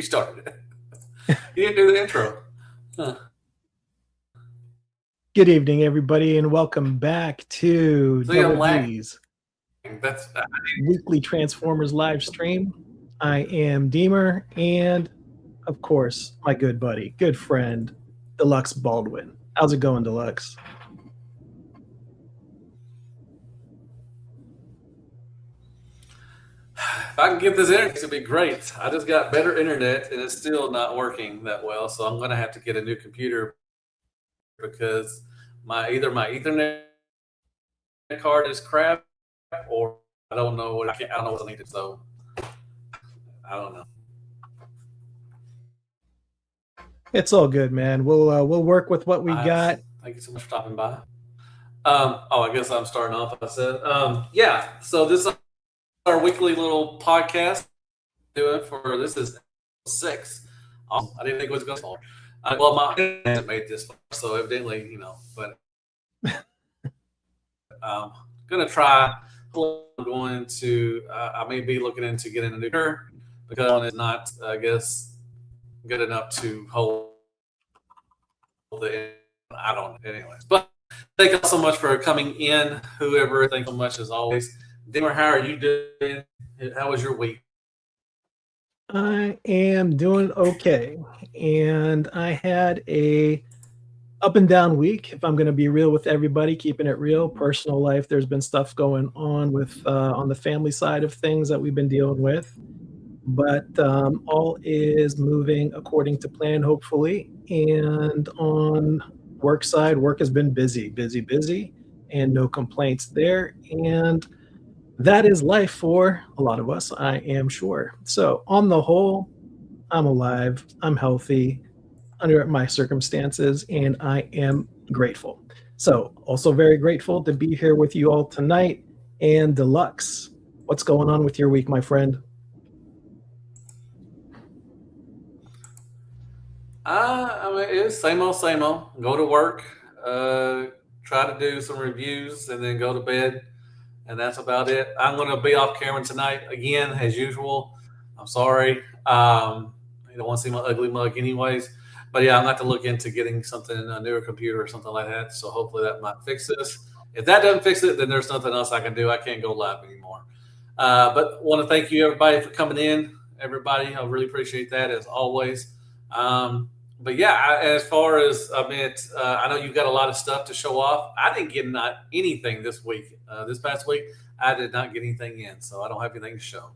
You started it. You didn't do the intro. Huh. Good evening, everybody, and welcome back to See, I'm Double lagging. G's That's weekly Transformers live stream. I am Deemer, and of course, my good buddy, good friend, Deluxe Baldwin. How's it going, Deluxe? if I can get this internet, it'll be great. I just got better internet, and it's still not working that well. So I'm going to have to get a new computer because either my Ethernet card is crap, or I don't know what I don't know what's needed. So I don't know. It's all good, man. We'll work with what we got. Thank you so much for stopping by. I guess I'm starting off. I said, yeah. So this is our weekly little podcast. This is 6. I didn't think it was going to fall. Well, my hasn't made this far, so evidently, But gonna try. I'm going to. I may be looking into getting a new car because one is not, I guess, good enough to hold the. I don't. Anyways, but thank you so much for coming in. Whoever, thank you so much as always. Deemer, how are you doing? How was your week? I am doing okay, and I had a up and down week. If I'm going to be real with everybody, keeping it real, personal life. There's been stuff going on with on the family side of things that we've been dealing with, but all is moving according to plan, hopefully. And on work side, work has been busy, and no complaints there. And that is life for a lot of us, I am sure. So on the whole, I'm alive, I'm healthy under my circumstances, and I am grateful. So also very grateful to be here with you all tonight. And Deluxe, what's going on with your week, my friend? It's same old, same old. Go to work, try to do some reviews, and then go to bed, and that's about it. I'm going to be off camera tonight again, as usual. I'm sorry. You don't want to see my ugly mug, anyways. But yeah, I'm going to have to look into getting something, a newer computer or something like that. So hopefully that might fix this. If that doesn't fix it, then there's nothing else I can do. I can't go live anymore. But want to thank you, everybody, for coming in. Everybody, I really appreciate that, as always. But yeah, as far as I know you've got a lot of stuff to show off. I didn't get not anything this week. This past week, I did not get anything in, so I don't have anything to show.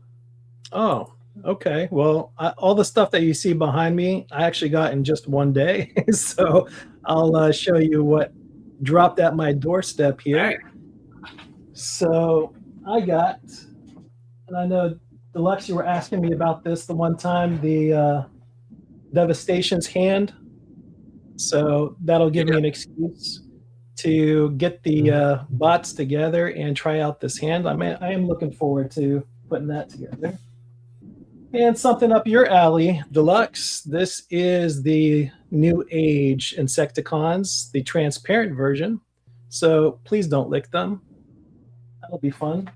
Oh, okay. Well, all the stuff that you see behind me, I actually got in just one day. So I'll show you what dropped at my doorstep here. Hey. So I got, and I know Deluxe, you were asking me about this the one time, the Devastation's hand. So that'll give me an excuse to get the bots together and try out this hand. I am looking forward to putting that together. And something up your alley, Deluxe. This is the New Age Insecticons, the transparent version. So please don't lick them. That'll be fun.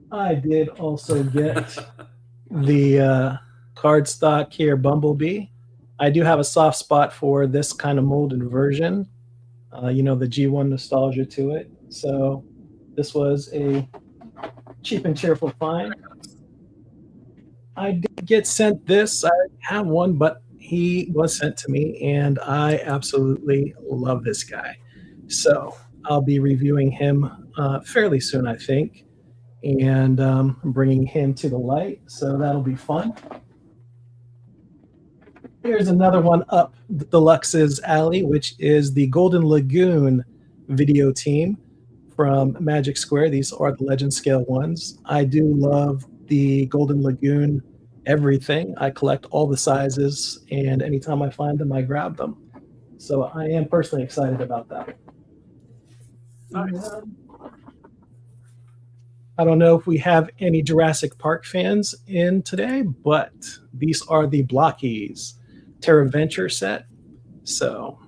I did also get the cardstock here, Bumblebee. I do have a soft spot for this kind of molded version. The G1 nostalgia to it. So this was a cheap and cheerful find. I did get sent this. I have one, but he was sent to me, and I absolutely love this guy. So I'll be reviewing him fairly soon, I think, and bringing him to the light. So that'll be fun. Here's another one up Deluxe's alley, which is the Golden Lagoon video team from Magic Square. These are the Legend Scale ones. I do love the Golden Lagoon everything. I collect all the sizes, and anytime I find them, I grab them. So I am personally excited about that. Nice. I don't know if we have any Jurassic Park fans in today, but these are the Blockies Terra Venture set. So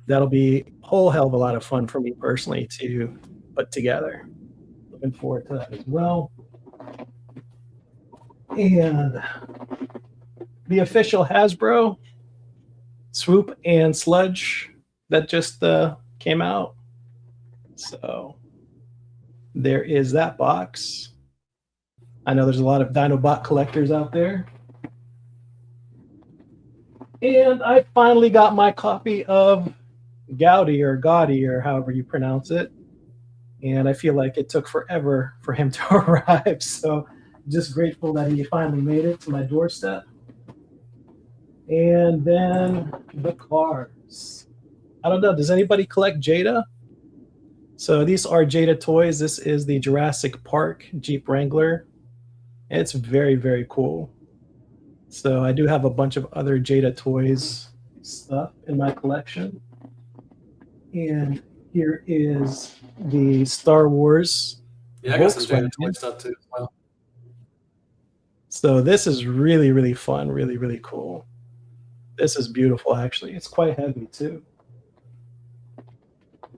that'll be a whole hell of a lot of fun for me personally to put together. Looking forward to that as well. And the official Hasbro Swoop and Sludge that just came out. So there is that box. I know there's a lot of Dinobot collectors out there. And I finally got my copy of Gaudy or however you pronounce it. And I feel like it took forever for him to arrive. So just grateful that he finally made it to my doorstep. And then the cars. I don't know. Does anybody collect Jada? So these are Jada toys. This is the Jurassic Park Jeep Wrangler. It's very, very cool. So I do have a bunch of other Jada toys stuff in my collection. And here is the Star Wars. Yeah, I got some Jada toy stuff too as well. So this is really, really fun, really, really cool. This is beautiful, actually. It's quite heavy too.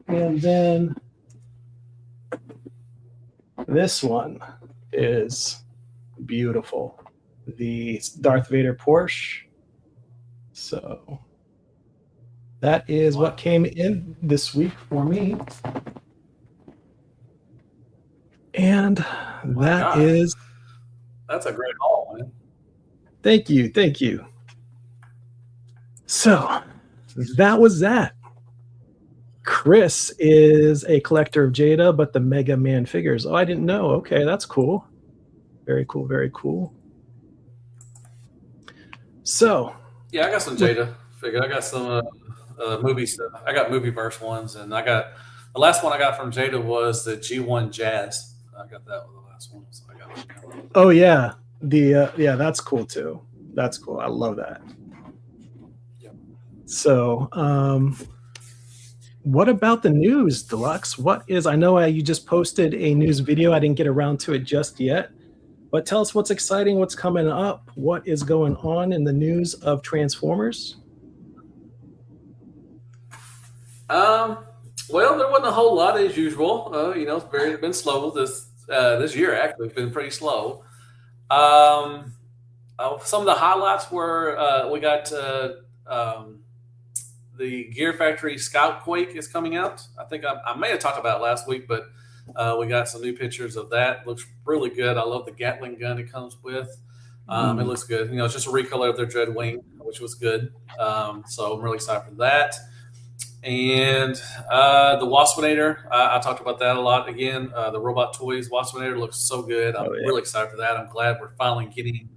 And then this one is beautiful. The Darth Vader Porsche. So that is what came in this week for me. And that's a great haul, man. Thank you. Thank you. So that was that. Chris is a collector of Jada, but the Mega Man figures. Oh, I didn't know. Okay, that's cool. Very cool. Very cool. So yeah, I got some Jada figure. I got some movie stuff. I got movieverse ones, and I got the last one I got from Jada was the G1 Jazz. I got that one, the last one. So I got that. Oh yeah, yeah, that's cool too. That's cool. I love that. Yep. So, what about the news, Deluxe? I know you just posted a news video. I didn't get around to it just yet. But tell us what's exciting, what's coming up, what is going on in the news of Transformers? Well, there wasn't a whole lot as usual. It's been slow this year. Actually, it's been pretty slow. Some of the highlights were we got the Gear Factory Scout Quake is coming out. I think I may have talked about it last week, but we got some new pictures of that. Looks really good. I love the Gatling gun it comes with. It looks good. It's just a recolor of their Dreadwing, which was good. So I'm really excited for that. And the Waspinator, I talked about that a lot. Again, the Robot Toys Waspinator looks so good. I'm really excited for that. I'm glad we're finally getting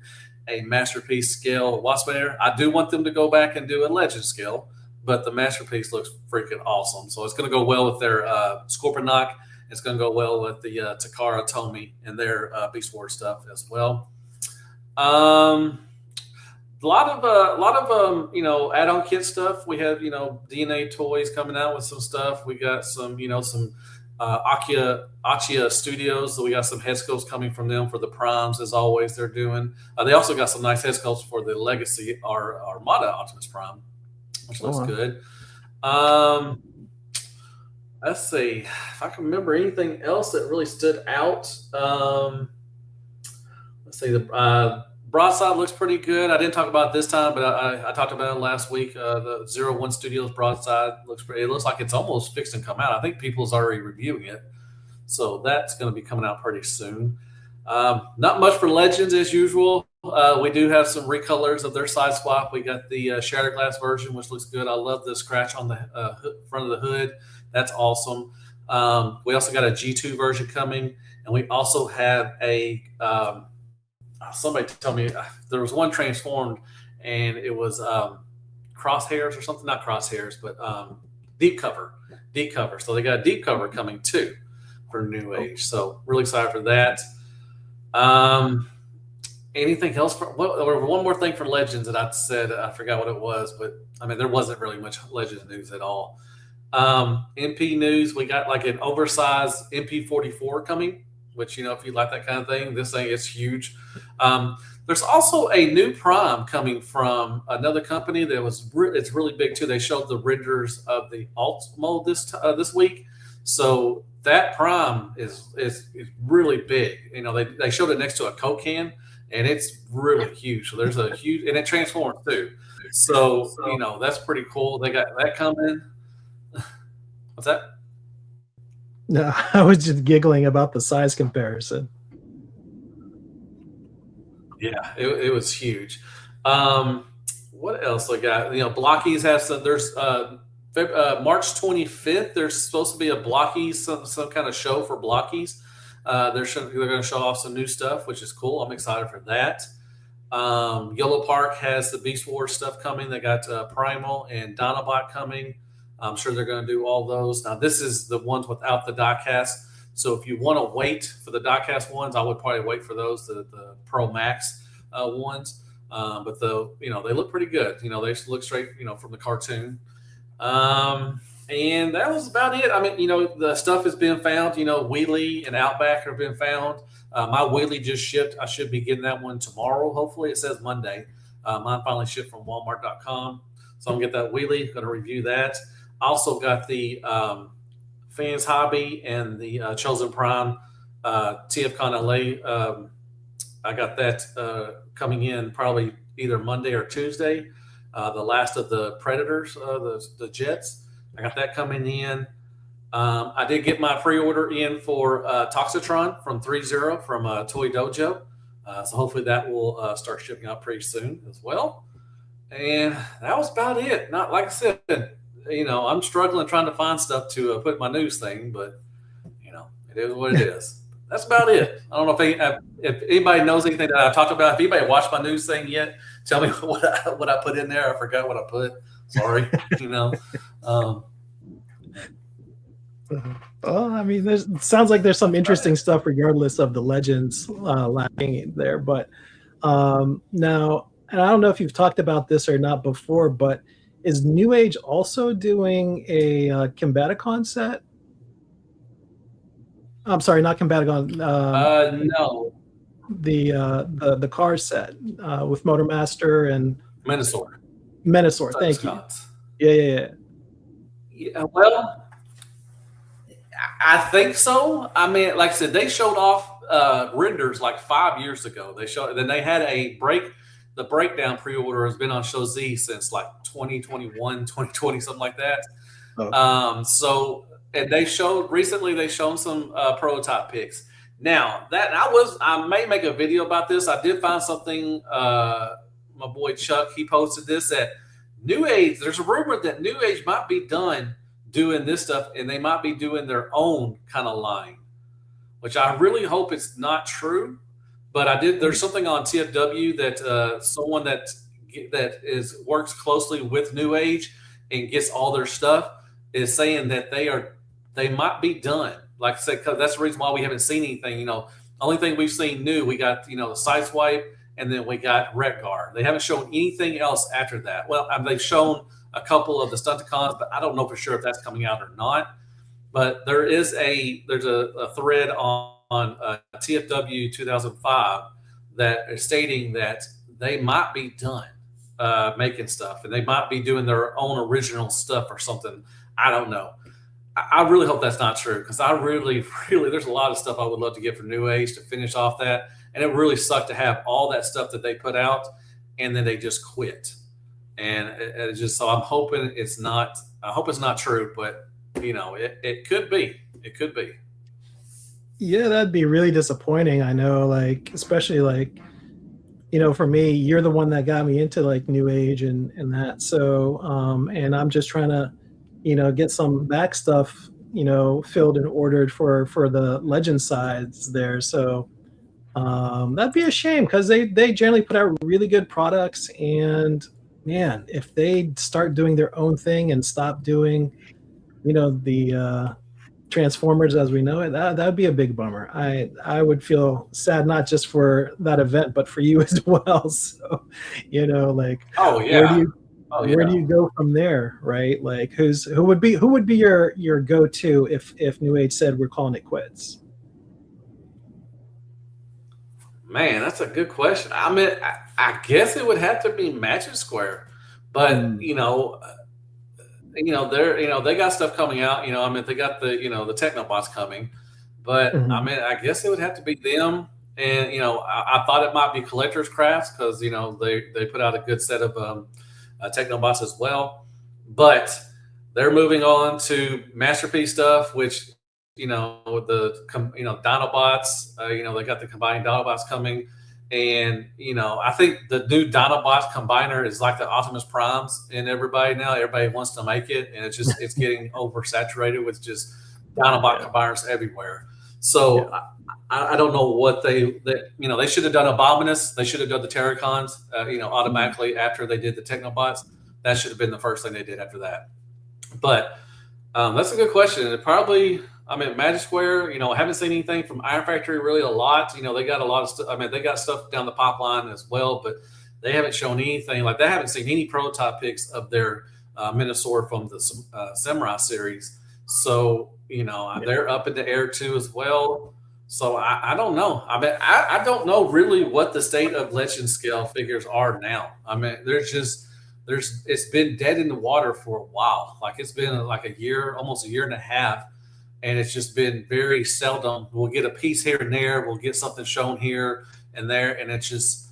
a Masterpiece scale Waspinator. I do want them to go back and do a Legend scale, but the Masterpiece looks freaking awesome. So it's going to go well with their Scorponok. It's going to go well with the Takara Tomy and their Beast Wars stuff as well. A lot of add-on kit stuff. We have DNA toys coming out with some stuff. We got some Accia Studios. So we got some head sculpts coming from them for the primes, as always. They're doing. They also got some nice head sculpts for the Legacy Armada Optimus Prime, which looks good. Let's see if I can remember anything else that really stood out. Let's see, the Broadside looks pretty good. I didn't talk about it this time, but I talked about it last week. The 01 Studios Broadside looks pretty. It looks like it's almost fixed and come out. I think people's already reviewing it, so that's going to be coming out pretty soon. Not much for Legends as usual. We do have some recolors of their side swap. We got the Shattered Glass version, which looks good. I love the scratch on the front of the hood. That's awesome. We also got a G2 version coming, and we also have a somebody told me there was one transformed, and it was Crosshairs or something. Not Crosshairs, but Deep Cover. So they got a Deep Cover coming too for New Age. So really excited for that. Anything else? One more thing for Legends that I said. I forgot what it was, but there wasn't really much Legends news at all. MP news, we got like an oversized MP44 coming, which, if you like that kind of thing, this thing is huge. There's also a new Prime coming from another company that it's really big too. They showed the renders of the alt mode this week. So that Prime is really big. They showed it next to a Coke can, and it's really huge. So there's a huge, and it transforms too. So that's pretty cool. They got that coming. What's that? No, I was just giggling about the size comparison. Yeah, it was huge. Um, what else I got? Blockies have some. There's March 25th. There's supposed to be a Blockies, some kind of show for Blockies. They're going to show off some new stuff, which is cool. I'm excited for that. Yellow Park has the Beast Wars stuff coming. They got Primal and Dinobot coming. I'm sure they're going to do all those. Now, this is the ones without the diecast. So if you want to wait for the diecast ones, I would probably wait for those, the Pro Max ones. But they look pretty good. They look straight, from the cartoon. And that was about it. I mean, the stuff has been found. Wheelie and Outback have been found. My Wheelie just shipped. I should be getting that one tomorrow. Hopefully, it says Monday. Mine finally shipped from Walmart.com. So I'm going to get that Wheelie. Going to review that. I also got the Fans Hobby and the Chosen Prime TFCon LA. I got that coming in probably either Monday or Tuesday. The last of the Predators, the Jets. I got that coming in. I did get my pre-order in for Toxitron from 3.0 from Toy Dojo. So hopefully that will start shipping out pretty soon as well. And that was about it. Not like I said, I'm struggling trying to find stuff to put my news thing, but it is what it is. That's about it. I don't know if anybody knows anything that I talked about. If anybody watched my news thing yet, tell me what I put in there. I forgot what I put. Sorry. Well, I mean, it sounds like there's some interesting stuff regardless of the legends lacking there. But now, and I don't know if you've talked about this or not before, but is New Age also doing a Combaticon set? I'm sorry, not Combaticon. No. The car set with Motormaster and Menasor. Thank you. Yeah. Well, I think so. I mean, like I said, they showed off renders like 5 years ago. Then they had the breakdown pre-order has been on Show.Z since like 2021, 2020, something like that. Okay. And they shown some prototype pics. Now I may make a video about this. I did find something. My boy Chuck, he posted this at New Age. There's a rumor that New Age might be done doing this stuff, and they might be doing their own kind of line, which I really hope it's not true. But there's something on TFW that someone that works closely with New Age and gets all their stuff is saying that they might be done. Like I said, because that's the reason why we haven't seen anything. Only thing we've seen new, we got the Sideswipe, and then we got Retgar. They haven't shown anything else after that. Well, they've shown a couple of the Stunticons, but I don't know for sure if that's coming out or not. But there's a thread on TFW 2005 that is stating that they might be done making stuff, and they might be doing their own original stuff or something. I don't know. I really hope that's not true, because I really, really, there's a lot of stuff I would love to get from New Age to finish off that. And it really sucked to have all that stuff that they put out and then they just quit. And it just, so I'm hoping it's not, I hope it's not true, but it could be. It could be. Yeah, that'd be really disappointing. I know, like, especially like, for me, you're the one that got me into like New Age and that. So, and I'm just trying to, get some back stuff, filled and ordered for the legend sides there. So that'd be a shame, because they generally put out really good products. And man, if they start doing their own thing and stop doing, the Transformers as we know it, that would be a big bummer. I would feel sad, not just for that event, but for you as well. So, like, oh yeah, where do you go from there, right? Like, who would be your go-to if New Age said we're calling it quits? Man, that's a good question. I mean, I guess it would have to be Magic Square, but they got stuff coming out. I mean, they got the the Technobots coming, but I mean, I guess it would have to be them. and I thought it might be collector's crafts because they put out a good set of Technobots as well, but they're moving on to masterpiece stuff, which Dinobots. They got the combined Dinobots coming, and I think the new Dinobots combiner is like the Optimus Primes in everybody now. Everybody wants to make it, and it's getting oversaturated with just Dinobot Yeah. combiners everywhere. Yeah. So I don't know what they should have done Abominus. They should have done the Terracons, automatically after they did the Technobots. That should have been the first thing they did after that. But that's a good question. It probably, I mean, Magic Square. I haven't seen anything from Iron Factory really a lot. They got a lot of stuff. I mean, they got stuff down the pipeline as well, but they haven't shown anything like they haven't seen any prototype pics of their Minosaur from the Samurai series. So they're up in the air too as well. So I don't know. I mean, I don't know really what the state of legend scale figures are now. I mean, there's it's been dead in the water for a while. Like it's been like a year, almost a year and a half, and it's just been very seldom. We'll get a piece here and there. We'll get something shown here and there, and it's just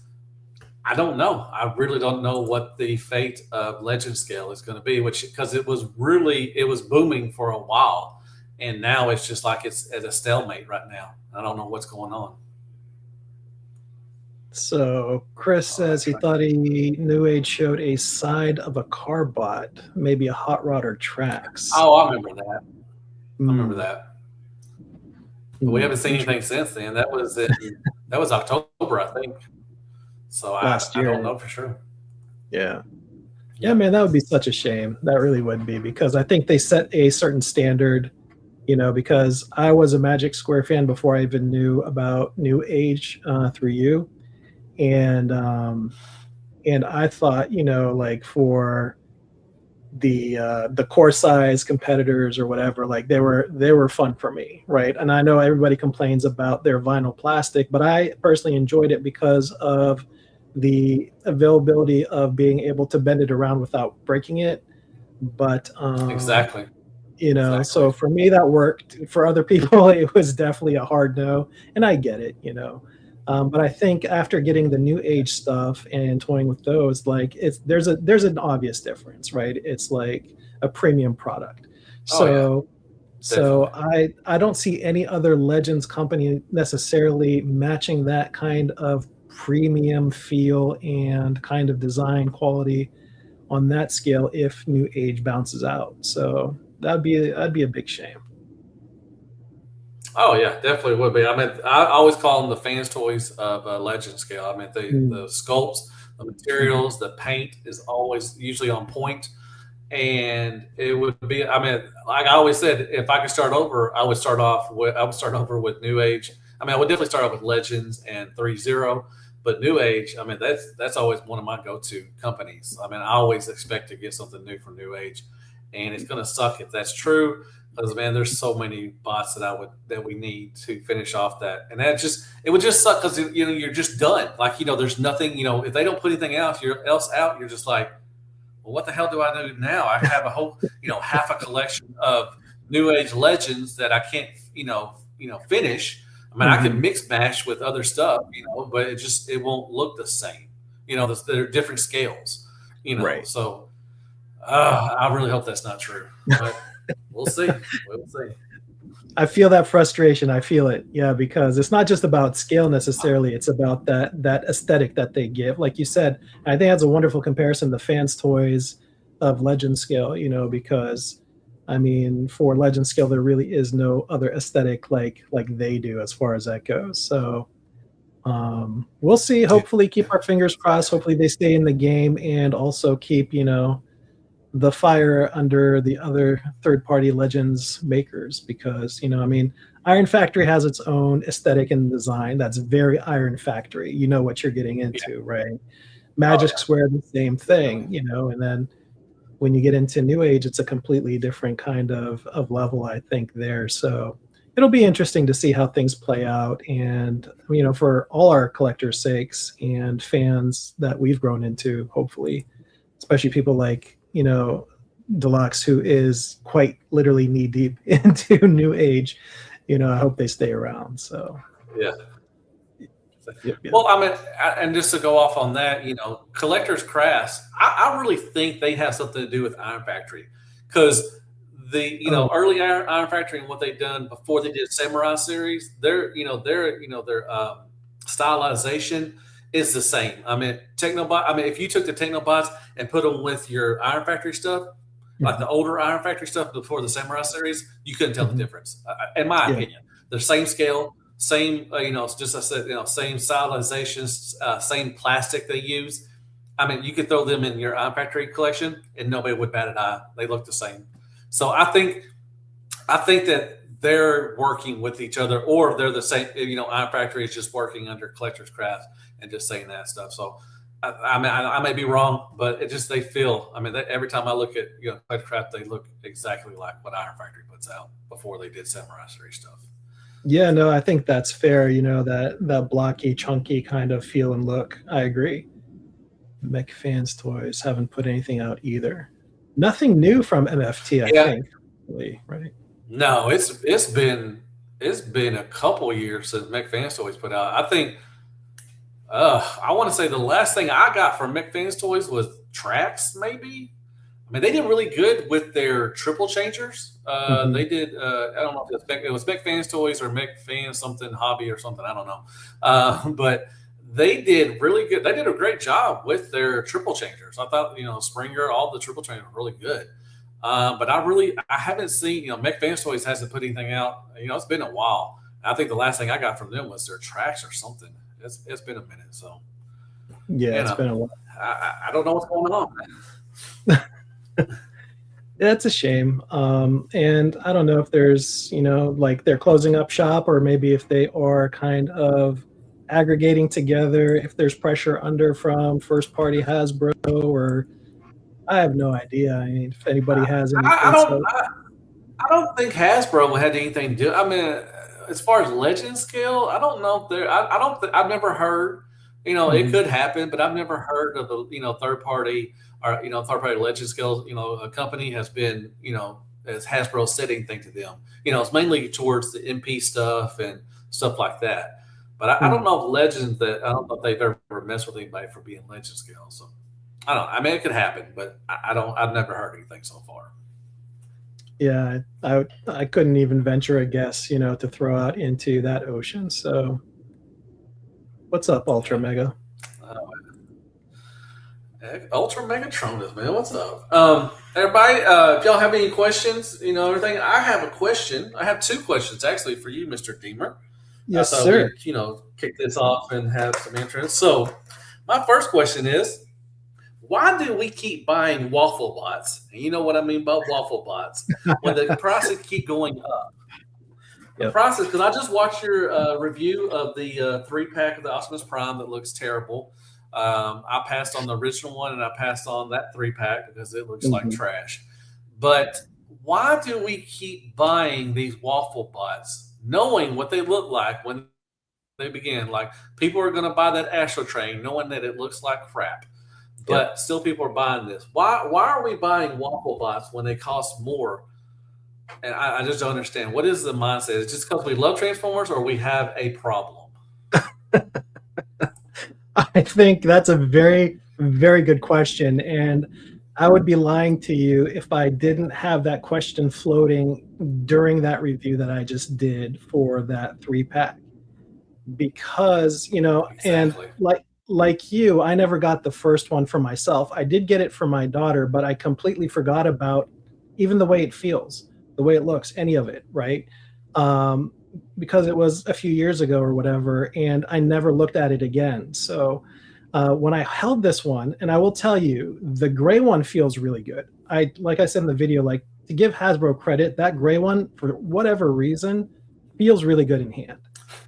I don't know. I really don't know what the fate of Legend Scale is going to be, which because it was booming for a while, and now it's just like it's at a stalemate right now. I don't know what's going on. So Chris Oh, says that's he right. thought New Age showed a side of a car bot, maybe a hot rod or tracks. Oh, I remember that. I remember Hmm. that. But we haven't seen anything since then. That was October, I think. So Last I don't year. know for sure. Yeah. Yeah, Yeah. man, that would be such a shame. That really would be because I think they set a certain standard, because I was a Magic Square fan before I even knew about New Age through you. And I thought, like for the core size competitors or whatever, like they were fun for me, right? And I know everybody complains about their vinyl plastic, but I personally enjoyed it because of the availability of being able to bend it around without breaking it. But Exactly. so Exactly. for me that worked. For other people it was definitely a hard no, and I get it. But I think after getting the new age stuff and toying with those, like there's an obvious difference, right? It's like a premium product. Oh yeah, So so definitely. I don't see any other Legends company necessarily matching that kind of premium feel and kind of design quality on that scale if New Age bounces out. So that'd be a big shame. Oh yeah, definitely would be. I mean, I always call them the fans' toys of Legend Scale. I mean, the Mm, sculpts, the mhm. materials, the paint is always usually on point, and it would be. I mean, like I always said, if I could start over, I would start over with New Age. I mean, I would definitely start off with Legends and 3.0, but New Age. I mean, that's always one of my go-to companies. I mean, I always expect to get something new from New Age, and it's going to suck if that's true because man, there's so many bots that we need to finish off that, and it would just suck because you're just done. Like there's nothing. If they don't put anything else out, you're just like, well, what the hell do I do now? I have a whole half a collection of New Age legends that I can't finish. I mean, I can Mhm. mix mash with other stuff, but it won't look the same. They're different scales. Right. So I really hope that's not true, but we'll see. We'll see. I feel that frustration. I feel it. Yeah, because it's not just about scale necessarily. It's about that aesthetic that they give. Like you said, I think that's a wonderful comparison. The fans' toys of Legend Scale. Because I mean, for Legend Scale, there really is no other aesthetic like they do as far as that goes. So we'll see. Yeah, Hopefully, keep our fingers crossed. exactly. Hopefully, they stay in the game and also keep the fire under the other third party legends makers, because I mean, Iron Factory has its own aesthetic and design that's very Iron Factory. You know what you're getting Yeah. into, right? Oh Magic yeah, Square, the same definitely. thing, and then when you get into New Age, it's a completely different kind of level, I think, there. So it'll be interesting to see how things play out, and for all our collectors' sakes and fans that we've grown into, hopefully, especially people like Deluxe, who is quite literally knee deep into New Age. I hope they stay around. So Yeah. Yep, yep. Well, I mean, and just to go off on that, collectors crafts, I really think they have something to do with Iron Factory, because Oh, early Iron Factory and what they've done before they did Samurai series, their stylization is the same. I mean, Technobot. I mean, if you took the Technobots and put them with your Iron Factory stuff, like mhm, the older Iron Factory stuff before the Samurai series, you couldn't tell the mhm. difference, in my Yeah. opinion. They're same scale, same, just I said, same stylizations, same plastic they use. I mean, you could throw them in your Iron Factory collection, and nobody would bat an eye. They look the same. So I think that they're working with each other, or they're the same. Iron Factory is just working under Collector's Craft and just saying that stuff. So, I mean, I may be wrong, but it just they feel. I mean, every time I look at Collector's Craft, they look exactly like what Iron Factory puts out before they did Samurai Series stuff. Yeah, no, I think that's fair. That blocky, chunky kind of feel and look. I agree. McFans Toys haven't put anything out either. Nothing new from MFT, I Yeah, think. Really, right? no, it's been a couple years since McFans Toys put out. I think I want to say the last thing I got from McFans Toys was tracks, maybe. I mean, they did really good with their triple changers. Hmm. They did. I don't know if it was McFans Toys or McFans something hobby or something. I don't know, but they did really good. They did a great job with their triple changers. I thought Springer, all the triple changers were really good. But I haven't seen McFans Toys hasn't put anything out. It's been a while. I think the last thing I got from them was their tracks or something. It's been a minute, so Yeah, you it's know been a while. I don't know what's going on. That's a shame. And I don't know if there's, like they're closing up shop, or maybe if they are kind of aggregating together, if there's pressure under from first party Hasbro, or I have no idea. I mean, if anybody has any I don't. insight. I don't think Hasbro had anything to do. I mean, as far as legend scale, I don't know if they're. I don't. I've never heard. It Mhm. could happen, but I've never heard of a third party or third party legend scale. A company has been as Hasbro said anything to them. It's mainly towards the MP stuff and stuff like that. But I don't Hmm. know if legends that I don't know if they've ever messed with anybody for being legend scale. So I don't know. I mean, it could happen, but I don't. I've never heard anything so far. Yeah, I couldn't even venture a guess, to throw out into that ocean. So, what's up, Ultra Yeah. Mega? Uh, Ultra Megatronus, man. What's up? Everybody, if y'all have any questions, everything, I have a question. I have two questions actually for you, Mr. Deemer. I Yes, thought sir. we'd, kick this off and have some interest. So, my first question is, why do we keep buying waffle bots? And you know what I mean by waffle bots when the prices keep going up. The Yep. process, because I just watched your review of the 3-pack of the Optimus Prime that looks terrible. I passed on the original one and I passed on that 3-pack because it looks like Mhm. trash. But why do we keep buying these waffle bots, knowing what they look like when they begin? Like people are going to buy that Astro Train, knowing that it looks like crap, Yep. but still people are buying this. Why are we buying waffle bots when they cost more? And I just don't understand. What is the mindset? Is it just because we love Transformers or we have a problem? I think that's a very, very good question. And I would be lying to you if I didn't have that question floating during that review that I just did for that 3-pack. Because, and Exactly. like you, I never got the first one for myself. I did get it for my daughter, but I completely forgot about even the way it feels, the way it looks, any of it, right? Um, because it was a few years ago or whatever, and I never looked at it again. So when I held this one, and I will tell you, the gray one feels really good. Like I said in the video, like to give Hasbro credit, that gray one, for whatever reason, feels really good in hand.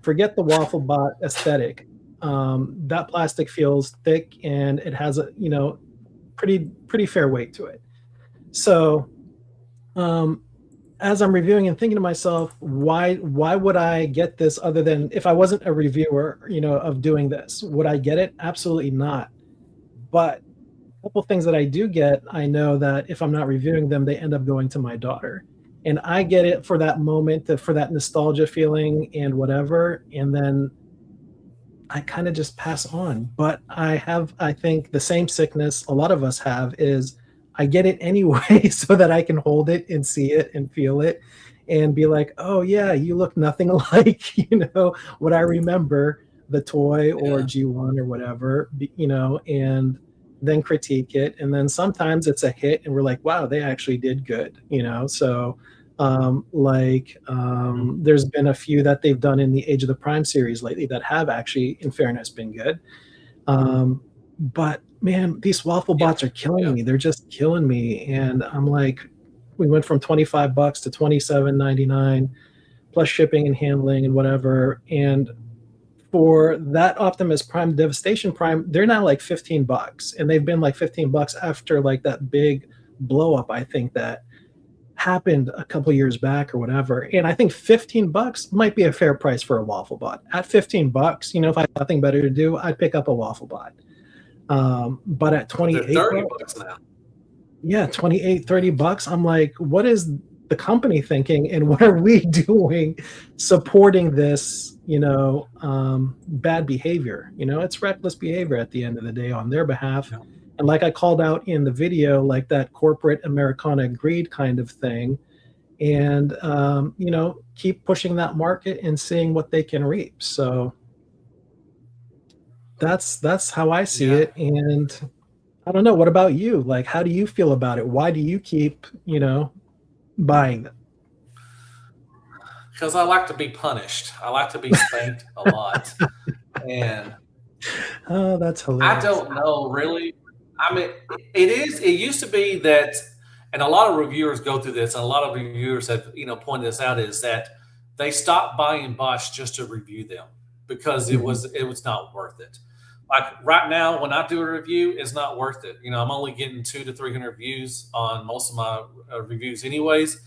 Forget the waffle bot aesthetic. That plastic feels thick and it has a pretty fair weight to it. So um, as I'm reviewing and thinking to myself, why would I get this other than if I wasn't a reviewer, of doing this? Would I get it? Absolutely not. But a couple things that I do get, I know that if I'm not reviewing them, they end up going to my daughter. And I get it for that moment, for that nostalgia feeling and whatever. And then I kind of just pass on. But I think the same sickness a lot of us have is I get it anyway so that I can hold it and see it and feel it and be like, oh, yeah, you look nothing like, what I remember the toy or Yeah. G1 or whatever, and then critique it. And then sometimes it's a hit and we're like, wow, they actually did good. So Mhm. there's been a few that they've done in the Age of the Prime series lately that have actually, in fairness, been good. Um, but man, these waffle Yeah. bots are killing Yeah. me. They're just killing me. And I'm like, we went from $25 to 27.99 plus shipping and handling and whatever. And for that Optimus Prime, Devastation Prime, they're now like $15. And they've been like $15 after like that big blow up, I think, that happened a couple years back or whatever. And I think $15 might be a fair price for a waffle bot. At $15, if I had nothing better to do, I'd pick up a waffle bot. But at But they're 28 30 bucks, bucks now. yeah, 28, $30, I'm like, what is the company thinking and what are we doing supporting this, bad behavior? It's reckless behavior at the end of the day on their behalf. Yeah. And like I called out in the video, like that corporate Americana greed kind of thing, and keep pushing that market and seeing what they can reap. So that's how I see Yeah. it. And I don't know, what about you? Like, how do you feel about it? Why do you keep buying them? Because I like to be punished. I like to be spanked a lot. And Oh, that's I hilarious. don't know really. I mean, it used to be that, and a lot of reviewers go through this, and a lot of reviewers have, pointed this out, is that they stopped buying bots just to review them because it Mhm, was it was not worth it. Like right now, when I do a review, it's not worth it. I'm only getting 200 to 300 views on most of my reviews, anyways,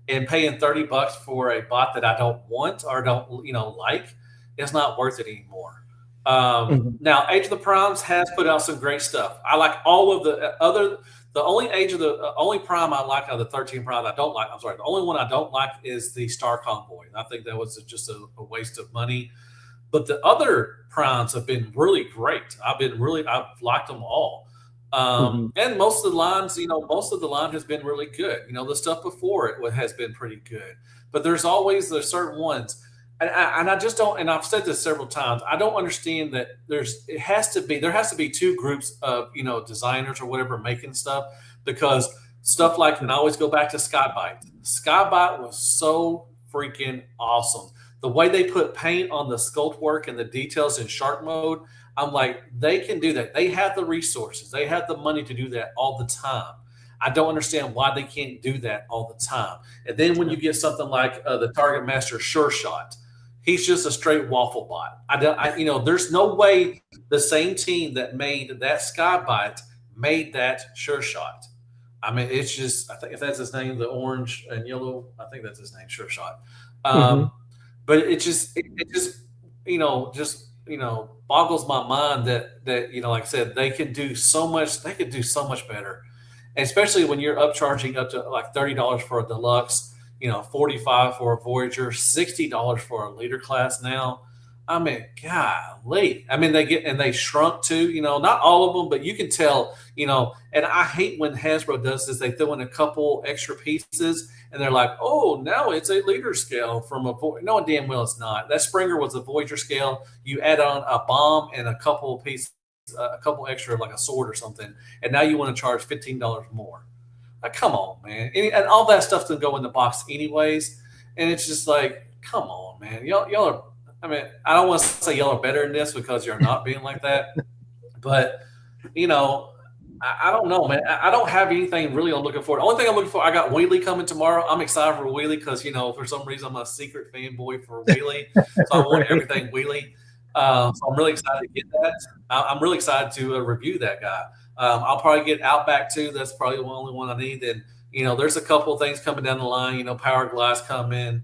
and paying $30 for a bot that I don't want or don't like, it's not worth it anymore. mhm, Now, Age of the Primes has put out some great stuff. I like all of the other. The only Age of the only Prime I like out of the 13 Prime I don't like. I'm sorry. The only one I don't like is the Star Convoy. I think that was just a waste of money. But the other Primes have been really great. I've liked them all. mhm, And most of the lines, most of the line has been really good. The stuff before it has been pretty good. But there's certain ones, and I just don't. And I've said this several times. I don't understand that there has to be two groups of designers or whatever making stuff, because stuff like, and I always go back to Skybite. Skybite was so freaking awesome. The way they put paint on the sculpt work and the details in shark mode, I'm like, they can do that. They have the resources, they have the money to do that all the time. I don't understand why they can't do that all the time. And then when yeah, you get something like the Target Master Sure Shot, he's just a straight waffle bot. There's no way the same team that made that Skybite made that Sure Shot. I mean, it's just, I think if that's his name, the orange and yellow, I think that's his name, Sure Shot. mhm, Um, but it just boggles my mind that like I said, they can do so much. They could do so much better, and especially when you're upcharging up to like $30 for a deluxe, 45 for a Voyager, $60 for a leader class now. I mean, golly. I mean, they shrunk too. Not all of them, but you can tell. And I hate when Hasbro does this. They throw in a couple extra pieces, and they're like, "Oh, now it's a leader scale from a no, damn well it's not. That Springer was a Voyager scale. You add on a bomb and a couple pieces, a couple extra like a sword or something, and now you want to charge $15 more. Like, come on, man. And all that stuff can go in the box anyways. And it's just like, come on, man. Y'all are. I mean, I don't want to say y'all are better than this because you're not being like that, but you know, I don't know, man. I don't have anything really I'm looking for. The only thing I'm looking for, I got Wheelie coming tomorrow. I'm excited for Wheelie because for some reason I'm a secret fanboy for Wheelie, so I want right. everything Wheelie. So I'm really excited to get that. I'm really excited to review that guy. I'll probably get Outback too. That's probably the only one I need. And there's a couple of things coming down the line. Power Glass come in.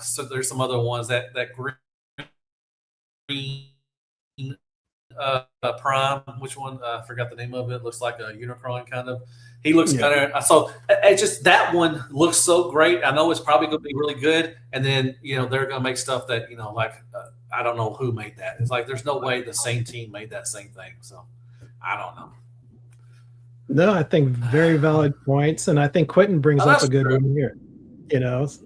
So there's some other ones that green Prime. Which one? I forgot the name of it. Looks like a unicorn kind of. He looks Yeah. kind of so. It just that one looks so great. I know it's probably going to be really good, and then they're going to make stuff that like I don't know who made that. It's like there's no way the same team made that same thing. So I don't know. No, I think very valid points, and I think Quentin brings Oh, up a that's good true. one here.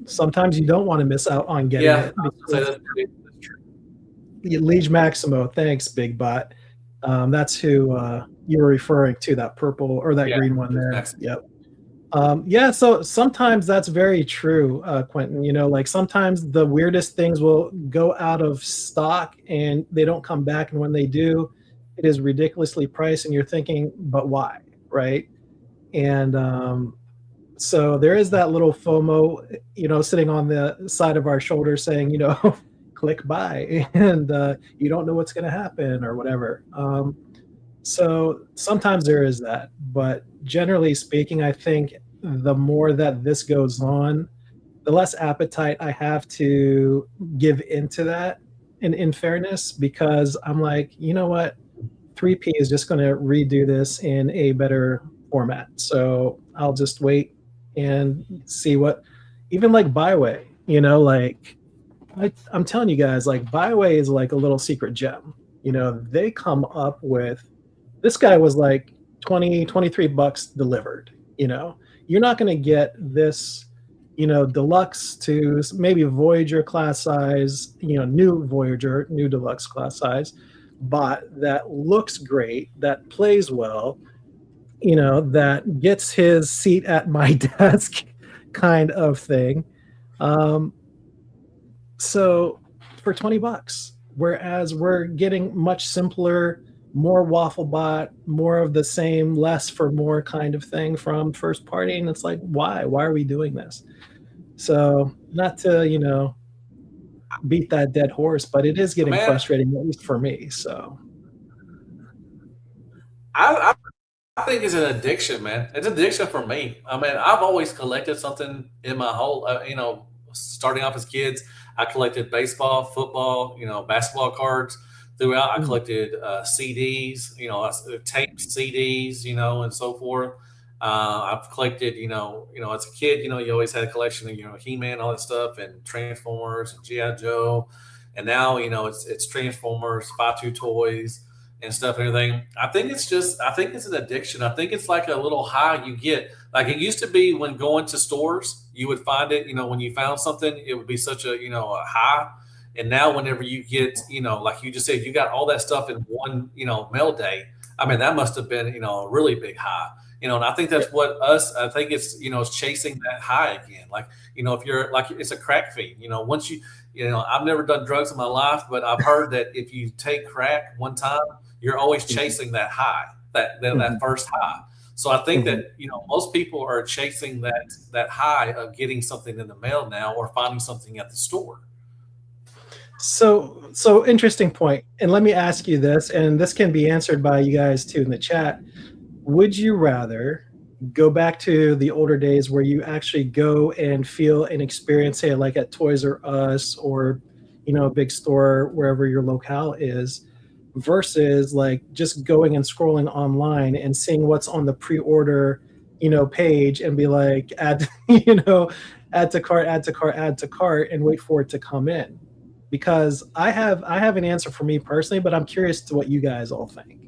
Sometimes you don't want to miss out on getting Yeah, it I would say because that's true. Liege Maximo, thanks, Big Bot. That's who you were referring to, that purple or that Yeah, green one there. next. Yep. Yeah, so sometimes that's very true, Quentin. Like sometimes the weirdest things will go out of stock and they don't come back. And when they do, it is ridiculously priced, and you're thinking, but why? Right. And so there is that little FOMO, sitting on the side of our shoulder saying, click buy, and you don't know what's going to happen or whatever. So sometimes there is that, but generally speaking, I think the more that this goes on, the less appetite I have to give into that. In fairness, because I'm like, you know what, 3P is just going to redo this in a better format. So I'll just wait and see what, even like Byway, like I'm telling you guys, like Byway is like a little secret gem. They come up with, this guy was like 20, 23 bucks delivered. You're not going to get this, deluxe to maybe Voyager class size, new Voyager, new deluxe class size bot that looks great, that plays well, that gets his seat at my desk kind of thing. Um, so for 20 bucks, whereas we're getting much simpler, more waffle bot, more of the same, less for more kind of thing from first party. And it's like, why are we doing this? So not to, beat that dead horse, but it is getting Man, frustrating, at least for me. So I think it's an addiction, man. It's an addiction for me. I mean, I've always collected something in my whole, starting off as kids. I collected baseball, football, basketball cards. Throughout, I mm, collected CDs, tape CDs, and so forth. I've collected, as a kid, you always had a collection of, He-Man, all that stuff, and Transformers and GI Joe, and now, it's Transformers, 5 toys and stuff and everything. I think it's an addiction. I think it's like a little high you get. Like it used to be when going to stores, you would find it, when you found something, it would be such a, a high. And now whenever you get, like you just said, you got all that stuff in one, mail day. I mean, that must have been, a really big high. And I think yeah. that's I think it's, it's chasing that high again. Like, if you're like, it's a crack fiend, once I've never done drugs in my life, but I've heard that if you take crack one time, you're always Mhm, chasing that high, that mhm, first high. So I think mhm. that most people are chasing that high of getting something in the mail now or finding something at the store. So interesting point. And let me ask you this, and this can be answered by you guys too in the chat. Would you rather go back to the older days where you actually go and feel and experience, say, like at Toys R Us or, a big store, wherever your locale is, versus like just going and scrolling online and seeing what's on the pre-order, page and be like, add, add to cart, add to cart, add to cart, and wait for it to come in? Because I have an answer for me personally, but I'm curious to what you guys all think.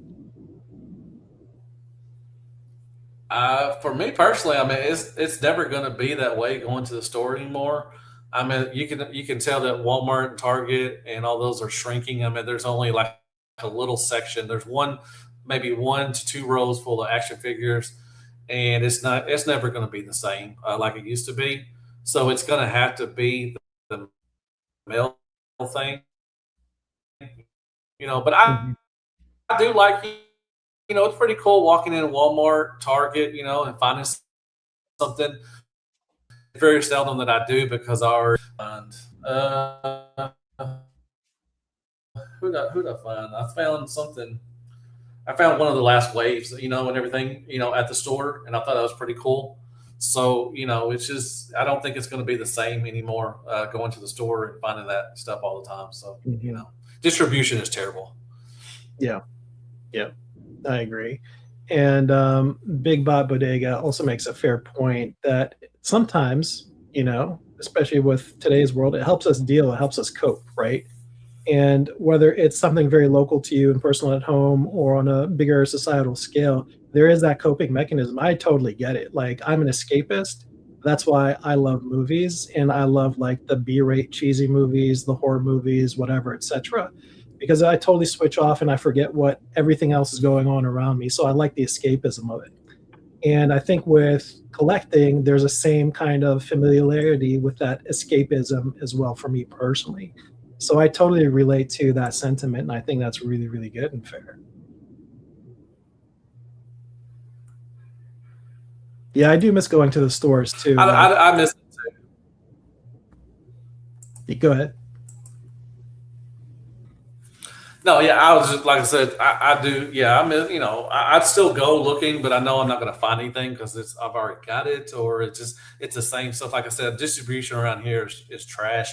For me personally, I mean, it's never going to be that way going to the store anymore. I mean, you can tell that Walmart and Target and all those are shrinking. I mean, there's only like a little section. There's maybe 1 to 2 rows full of action figures, and it's never going to be the same like it used to be. So it's going to have to be the mail thing, But Mhm. I do like, it's pretty cool walking in Walmart, Target, and finding something. Very seldom that I do because I already find. Who'd I find? I found something. I found one of the last waves, and everything, at the store, and I thought that was pretty cool. So, it's just I don't think it's going to be the same anymore. Going to the store and finding that stuff all the time. So, Mhm. distribution is terrible. Yeah, yeah, I agree. And Big Bot Bodega also makes a fair point that sometimes, especially with today's world, it helps us deal, it helps us cope, right? And whether it's something very local to you and personal at home or on a bigger societal scale, there is that coping mechanism. I totally get it. Like, I'm an escapist. That's why I love movies and I love like the B-rate cheesy movies, the horror movies, whatever, etc. Because I totally switch off and I forget what everything else is going on around me. So I like the escapism of it. And I think with collecting, there's a same kind of familiarity with that escapism as well for me personally. So I totally relate to that sentiment, and I think that's really, really good and fair. Yeah, I do miss going to the stores too. Like, I miss. go ahead. No, yeah, I was just like I said, I do. Yeah, I mean, I'd still go looking, but I know I'm not going to find anything because I've already got it, or it's the same stuff. Like I said, distribution around here is trash.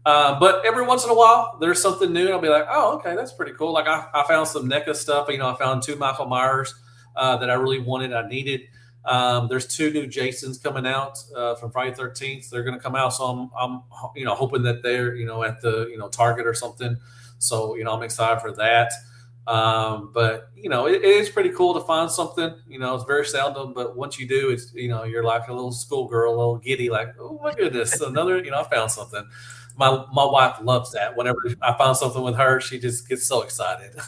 But every once in a while, there's something new, and I'll be like, oh, okay, that's pretty cool. Like I found some NECA stuff. I found two Michael Myers that I really wanted, I needed. There's two new Jasons coming out from Friday 13th. They're going to come out, so I'm hoping that they're at the Target or something. So I'm excited for that. But it is pretty cool to find something. It's very seldom, but once you do, it's you're like a little schoolgirl, a little giddy, like, oh my goodness, another I found something. My wife loves that. Whenever I find something with her, she just gets so excited.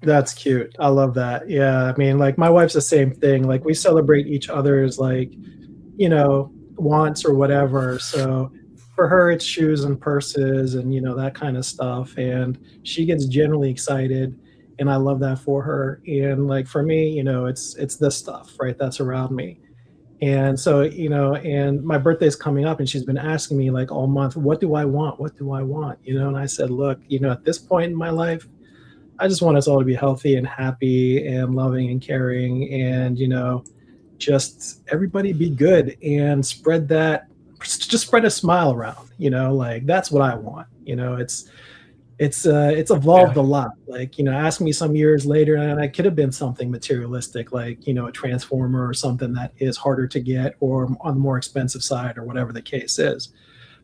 That's cute. I love that. Yeah, I mean, like my wife's the same thing. Like we celebrate each other's like, wants or whatever. So for her, it's shoes and purses and that kind of stuff. And she gets generally excited, and I love that for her. And like for me, it's this stuff, right? That's around me. And so, and my birthday's coming up, and she's been asking me like all month, what do I want? What do I want? And I said, look, at this point in my life, I just want us all to be healthy and happy and loving and caring, and just everybody be good and just spread a smile around. Like that's what I want. It's evolved Yeah, a lot. Like, ask me some years later, and I could have been something materialistic, like, a transformer or something that is harder to get or on the more expensive side or whatever the case is.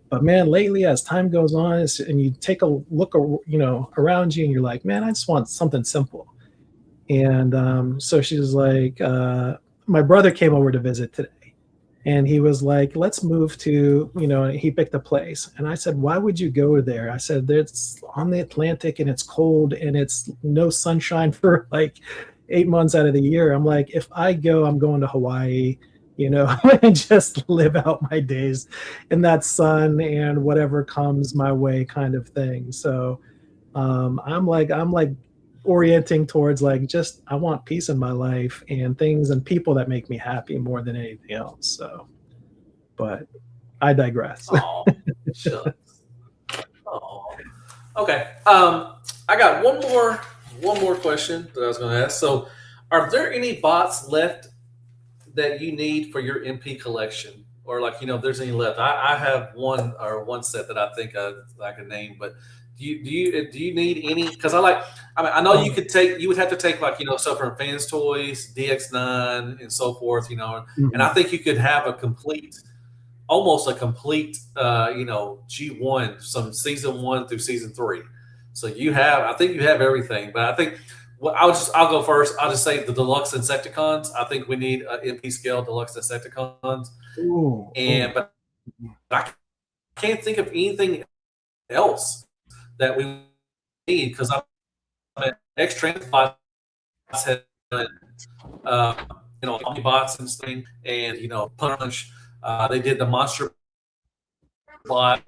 But man, lately, as time goes on, and you take a look, around you, and you're like, man, I just want something simple. And so she was like, my brother came over to visit today, and he was like, let's move to, he picked a place. And I said, why would you go there? I said, it's on the Atlantic and it's cold and it's no sunshine for like 8 months out of the year. I'm like, if I go, I'm going to Hawaii, and just live out my days in that sun and whatever comes my way kind of thing. So I'm like orienting towards like just I want peace in my life and things and people that make me happy more than anything else. So, but I digress. oh, shucks. Oh, okay. I got one more question that I was going to ask. So, are there any bots left that you need for your MP collection, or like if there's any left? I have one set that I think I can name, but do you need any? Because I know you would have to take like stuff from Fans Toys, DX9, and so forth, and I Mhm. think you could have almost a complete G1, some season 1 through season 3. So I think you have everything, but I think I'll go first. I'll just say the deluxe Insecticons. I think we need MP scale deluxe Insecticons, Ooh, and ooh. but I can't think of anything else that we need because I'm X Transbots had uh, Omnibots and stuff, and Punch. They did the monster bots.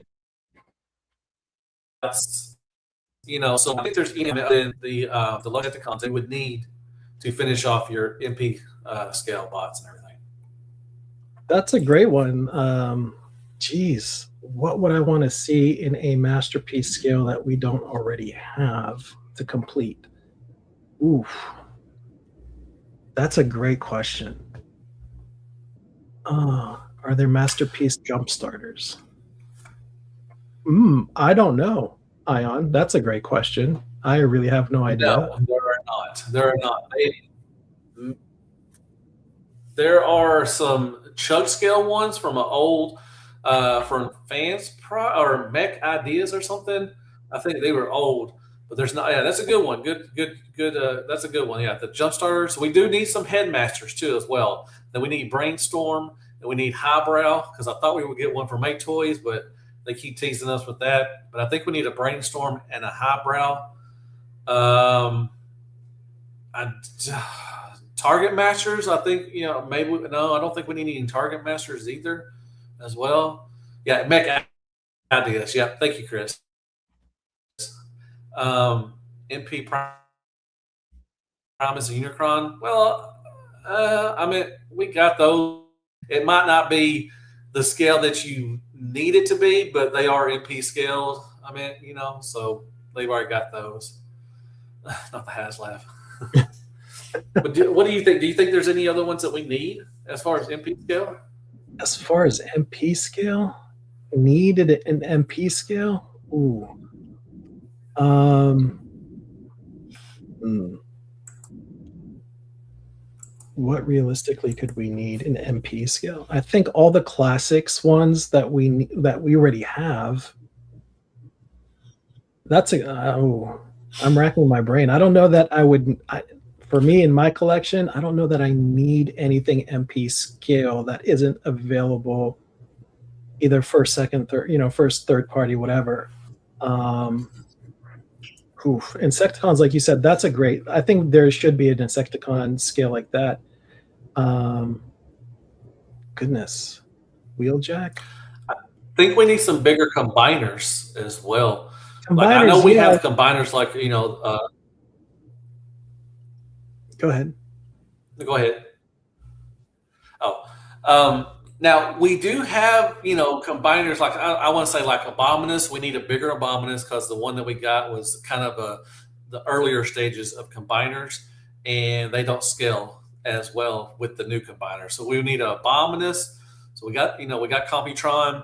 So I think there's even in the Deluxeticons they would need to finish off your MP scale bots and everything. That's a great one. Geez, what would I want to see in a masterpiece scale that we don't already have to complete? Oof, that's a great question. Are there masterpiece jump starters? I don't know, Ion. That's a great question. I really have no No, idea. there are not. There are not. There are some chug scale ones from an old from Fans Pro or Mech Ideas or something. I think they were old, but there's not. Yeah, that's a good one. Good. That's a good one. Yeah, the jump starters. We do need some headmasters too as well. Then we need brainstorm and we need highbrow because I thought we would get one for Make Toys, but they keep teasing us with that. But I think we need a brainstorm and a highbrow. Um, I, target masters, I think maybe no, I don't think we need any target masters either, as well. Yeah, mech ideas. Yeah, thank you, Chris. MP Primus and Unicron. Well, I mean, we got those. It might not be the scale that you need it to be, but they are MP scales. I mean, so they've already got those. Not the HasLab. But what do you think? Do you think there's any other ones that we need as far as MP scale? As far as MP scale, needed an MP scale? Ooh. Um, hmm. What realistically could we need in MP scale? I think all the classics ones that we already have. That's a oh, I'm racking my brain. I don't know that I would. For me in my collection, I don't know that I need anything MP scale that isn't available either first, second, third, first, third party, whatever. Um, Insecticons, like you said, that's a great. I think there should be an Insecticon scale like that. Um, Goodness, Wheeljack I think we need some bigger combiners as well. Like I know combiners. we Yeah, have combiners, like go ahead. go ahead. Oh, now we do have combiners like I want to say like Abominus. We need a bigger Abominus because the one that we got was kind of the earlier stages of combiners, and they don't scale as well with the new combiner. So we need a Abominus. So we got Computron.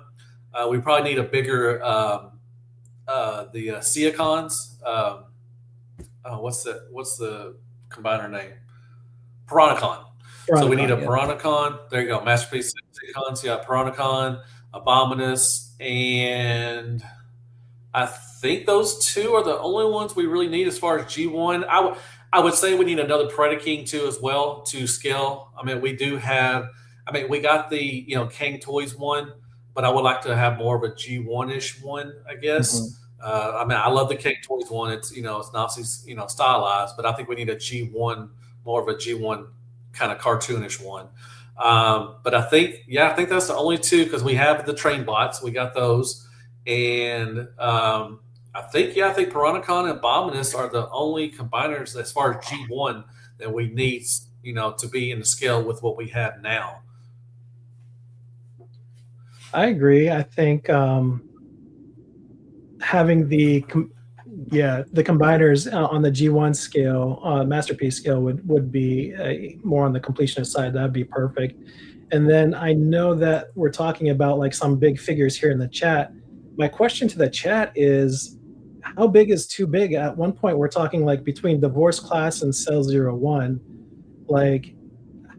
We probably need a bigger the Seacons. What's the combiner name? Piranacon. So we need Veronicon, a yeah. Piranacon. There you go. Masterpiece Seacons. Yeah, Piranacon, Abominus, and I think those two are the only ones we really need as far as G1. I would say we need another Predaking too as well to scale. I mean, we do have. I mean, we got the King Toys one, but I would like to have more of a G1 ish one. I Mhm. guess. I mean, I love the King Toys one. It's it's not stylized, but I think we need a G1, more of a G1 kind of cartoonish one. But I think that's the only two because we have the train bots. We got those and I think Piranacon and Abominus are the only combiners as far as G1 that we need, to be in the scale with what we have now. I agree. I think having the combiners on the G1 scale, masterpiece scale would be more on the completionist side. That'd be perfect. And then I know that we're talking about like some big figures here in the chat. My question to the chat is, how big is too big? At one point, we're talking like between Divorce Class and Cell 01. Like,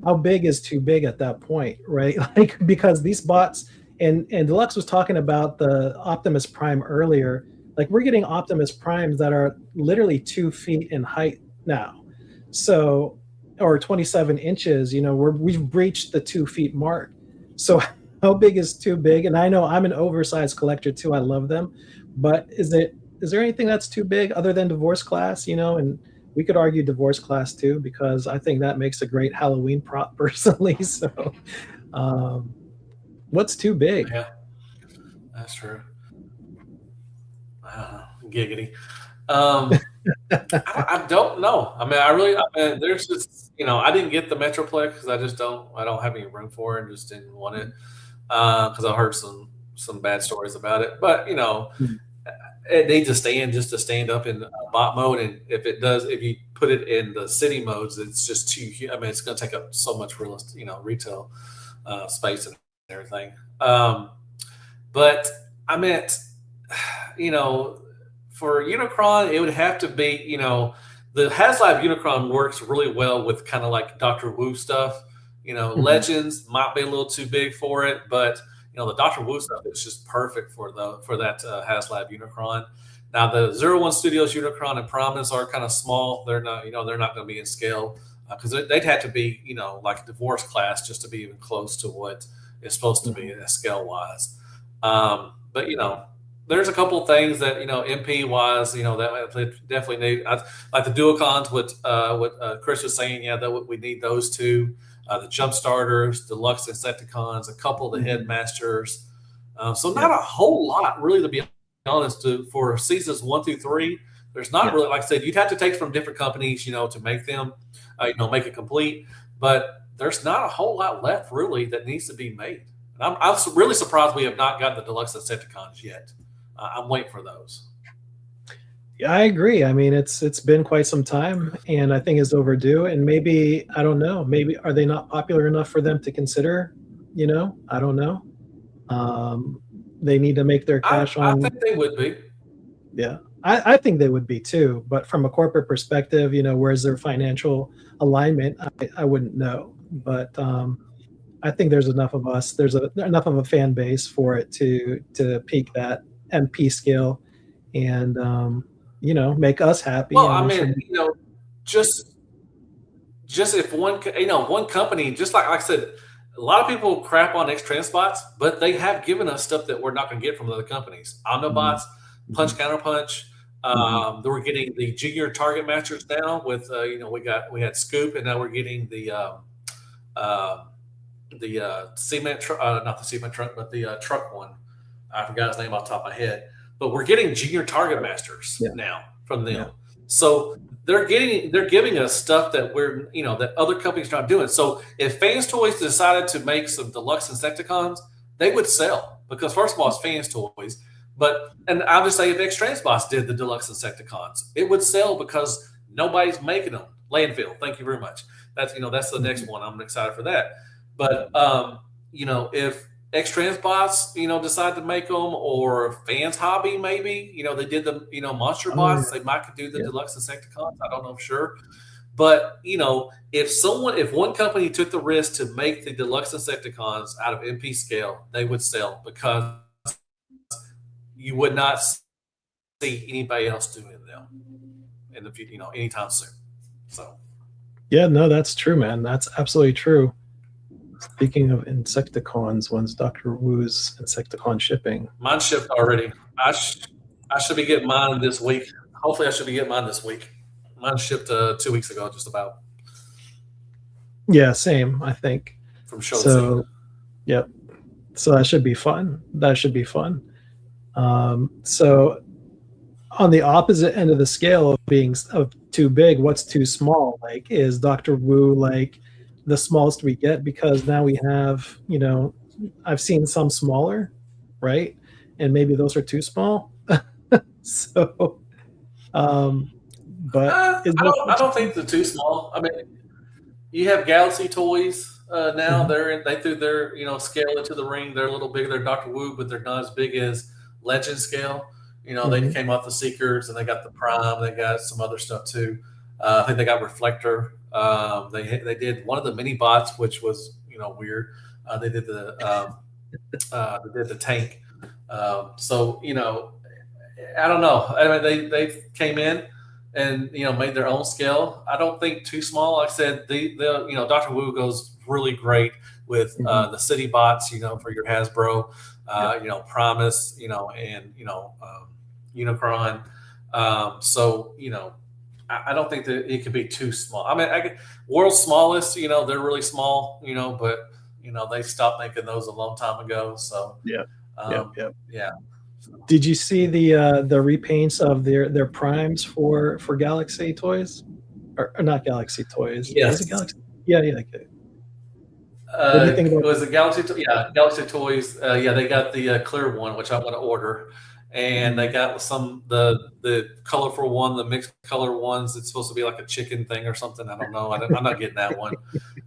how big is too big at that point, right? Like, because these bots, and Deluxe was talking about the Optimus Prime earlier. Like, we're getting Optimus Primes that are literally 2 feet in height now. So, or 27 inches, we've breached the 2 feet mark. So how big is too big? And I know I'm an oversized collector too. I love them. But is there anything that's too big other than Divorce Class, and we could argue Divorce Class too, because I think that makes a great Halloween prop personally. So, um, what's too big? Yeah, that's true. Giggity. Um, I don't know. I mean, there's just I didn't get the Metroplex because I don't have any room for it and just didn't want it because I heard some bad stories about it. But it needs to stand just to stand up in bot mode, and if you put it in the city modes, it's just too. I mean, it's going to take up so much retail space and everything. But I meant, you know, for Unicron, it would have to be, the HasLab Unicron works really well with kind of like Doctor Wu stuff. Mhm. Legends might be a little too big for it, but the Doctor Wu stuff is just perfect for that HasLab Unicron. Now the 01 Studios Unicron and Prominence are kind of small. They're not going to be in scale because they'd have to be, like a divorce class just to be even close to what it's supposed to be Mhm. scale wise. But there's a couple of things that MP wise, that they definitely need. Like the Duocons, what Chris was saying, yeah, that we need those two. The jump starters, deluxe Insecticons, a couple of the Mhm. headmasters. So not Yep. a whole lot, really, to be honest. For seasons 1 through 3, there's not Yeah. really, like I said, you'd have to take from different companies, to make them, make it complete. But there's not a whole lot left, really, that needs to be made. And I'm really surprised we have not gotten the deluxe Insecticons yet. I'm waiting for those. Yeah, I agree. I mean, it's been quite some time, and I think it's overdue. And maybe I don't know. Maybe are they not popular enough for them to consider? I don't know. Um, they need to make their cash I on. think they would be. Yeah, I think they would be too. But from a corporate perspective, where's their financial alignment? I wouldn't know. But I think there's enough of us. There's enough of a fan base for it to peak that MP scale, and make us happy, Well, and I we mean, should. just if one company, just like I said, a lot of people crap on X Transbots, but they have given us stuff that we're not going to get from other companies. Omnibots, Mhm, Punch mhm, Counterpunch. mhm. We're getting the junior target matchers now with we had Scoop, and now we're getting uh, the cement not the cement truck, but the truck one. I forgot his name off the top of my head. But we're getting junior target masters Yeah, now from them. yeah. So they're giving us stuff that that other companies are not doing. So if Fans Toys decided to make some deluxe Insecticons, they would sell because first of all it's Fans Toys, and I'll just say if X Transbots did the deluxe Insecticons, it would sell because nobody's making them. Landfill, thank you very much. That's the next Mhm. one. I'm excited for that. But if X Transbots, decide to make them, or Fans Hobby, maybe, they did the, Monster Oh, yeah, Bots, they might could do the yeah. deluxe Insecticons. I don't know for sure. But, if one company took the risk to make the deluxe Insecticons out of MP scale, they would sell because you would not see anybody else doing them in the future, anytime soon. So Yeah, no, that's true, man. That's absolutely true. Speaking of Insecticons, when's Dr. Wu's Insecticon shipping? mine shipped already. I should be getting mine this week. Hopefully, I should be getting mine this week. Mine shipped 2 weeks ago, just about Yeah, same, I think. from Show.Z. So, yep. So that should be fun. That should be fun. So on the opposite end of the scale of being of too big, what's too small? Like, is Dr. Wu like the smallest we get? Because now we have, I've seen some smaller, right? And maybe those are too small. So, um, but is this I what you don't think they're too small. I mean, you have Galaxy Toys now. think? They threw their scale into the ring. They're a little bigger. They're Doctor Wu, but they're not as big as Legend scale. They Hmm. came off the Seekers and they got the Prime. They got some other stuff too. I think they got Reflector. They did one of the mini bots, which was weird. They did the tank. So I don't know. I mean, they came in and made their own scale. I don't think too small. Like I said, the Doctor Wu goes really great with Hmm. the city bots. For your Hasbro, Yeah. Promise, and Unicron. So I don't think that it could be too small. I mean, world's smallest. They're really small. But they stopped making those a long time ago. So Yeah. Yep. um, Yep. yeah. Did you see the repaints of their primes for Galaxy Toys, or not Galaxy Toys? Was it Yes. Galaxy? Yeah, yeah. Okay. What do you think about? Was it Galaxy? Yeah, Galaxy Toys. Yeah, they got the clear one, which I want to order, and they Mm, got the colorful one, the mixed color ones. It's supposed to be like a chicken thing or something. I don't know. I'm not getting that one.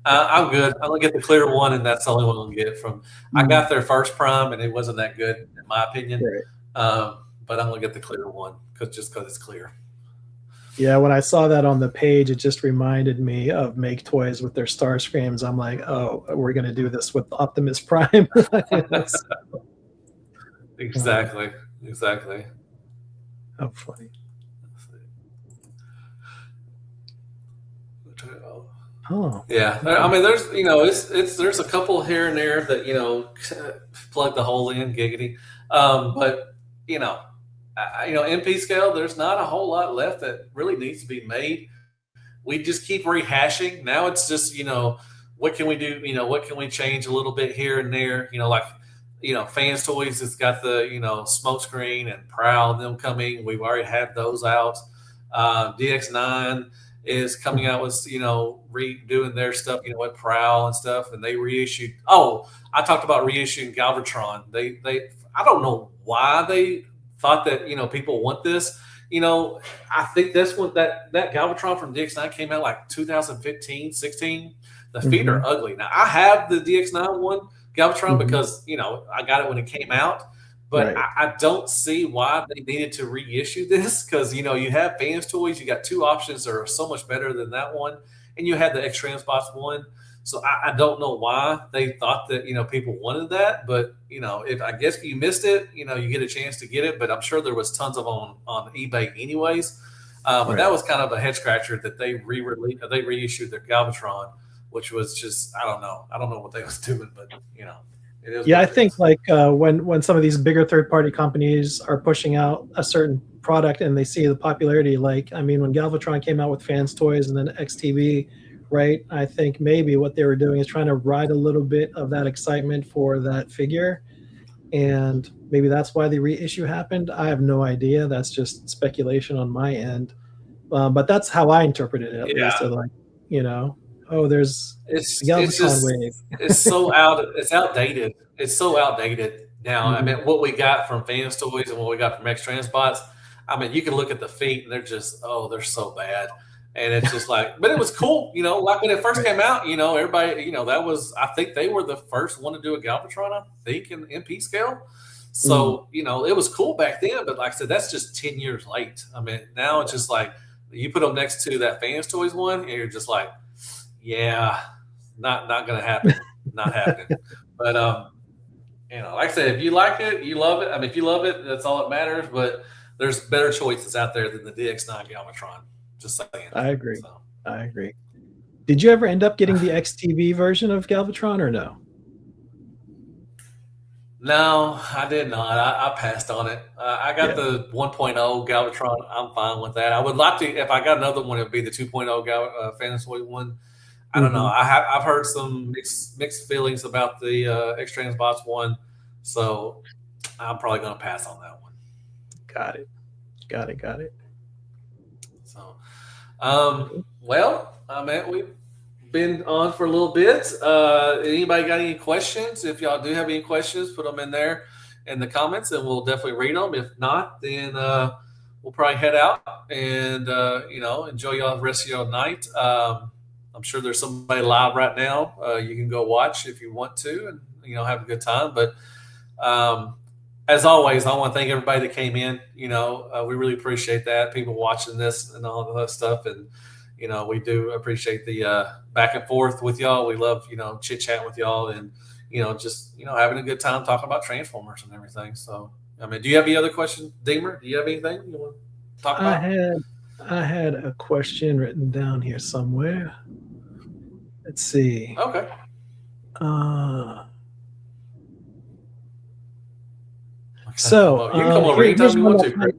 I'm good. I'm gonna get the clear one, and that's the only one I'll get from. I mm, got their first Prime, and it wasn't that good in my opinion. right. but I'm gonna get the clear one because it's clear. Yeah, when I saw that on the page, it just reminded me of Make Toys with their Star Screams. I'm like, oh, we're gonna do this with Optimus Prime. Oh, Exactly, exactly. how funny. Oh, Yeah, I okay. mean, there's it's there's a couple here and there that plug the hole in giggity, but you know, MP scale. There's not a whole lot left that really needs to be made. We just keep rehashing. Now it's just what can we do? What can we change a little bit here and there? Like fans toys. It's got the smoke screen and prowl and them coming. We've already had those out. DX9 is coming Mhm. out with redoing their stuff, with Prowl and stuff, and they reissued. Oh, I talked about reissuing Galvatron. They I don't know why they thought that people want this. I think that's when that Galvatron from DX9 came out like 2015, 16. The feet are Mhm. ugly. Now I have the DX9 one Galvatron Mhm. because I got it when it came out, but Right. I don't see why they needed to reissue this because you have fans toys, you got two options that are so much better than that one, and you had the X Transbots one. So I don't know why they thought that people wanted that, but if I guess if you missed it, you get a chance to get it. But I'm sure there was tons of on eBay anyways. And that Right. was kind of a head scratcher that they reissued their Galvatron, which was just I don't know what they was doing, but it is Yeah, what I it think is. like when some of these bigger third party companies are pushing out a certain product and they see the popularity, like I mean, when Galvatron came out with Fans Toys and then XTV, right? I think maybe what they were doing is trying to ride a little bit of that excitement for that figure, and maybe that's why the reissue happened. I have no idea. That's just speculation on my end, but that's how I interpreted it at least. So Yeah, like, you know, oh, there's the it's Galvatron just wave. it's outdated. It's so outdated now. I mean, Mhm. what we got from Fans Toys and what we got from X Transbots. I mean, you can look at the feet and they're just they're so bad. And it's just like, but it was cool, like when it first Right. came out, everybody, that was, I think they were the first one to do a Galvatron, I think, in MP scale. Mm. So, it was cool back then, but like I said, that's just 10 years late. I mean, now it's Yeah, just like you put them next to that Fans Toys one, and you're just like, yeah, not gonna happen, not happening. But like I said, if you like it, you love it. I mean, if you love it, that's all that matters. But there's better choices out there than the DX9 Galvatron. Just saying. I agree. So I agree. Did you ever end up getting the XTV version of Galvatron or no? no, I did not. I passed on it. I got Yeah. the 1.0 Galvatron. I'm fine with that. I would like to. If I got another one, it would be the 2.0 Fantasy one. I don't know. Mhm. I've heard some mixed feelings about the X Transbots one, so I'm probably going to pass on that one. Got it. Got it. Got it. So, well, I mean, we've been on for a little bit. Anybody got any questions? If y'all do have any questions, put them in there in the comments, and we'll definitely read them. If not, then we'll probably head out and enjoy y'all the rest of your night. I'm sure there's somebody live right now. You can go watch if you want to, and have a good time. But um, as always, I want to thank everybody that came in. We really appreciate that. People watching this and all of that stuff. And, we do appreciate the back and forth with y'all. We love, chit chatting with y'all and, just, having a good time talking about Transformers and everything. So, I mean, do you have any other questions, Deemer? Do you have anything you want to talk I about? had I had a question written down here somewhere. Let's see. Okay. Uh, Okay. so Well, you can come over here, anytime you want to, Chris.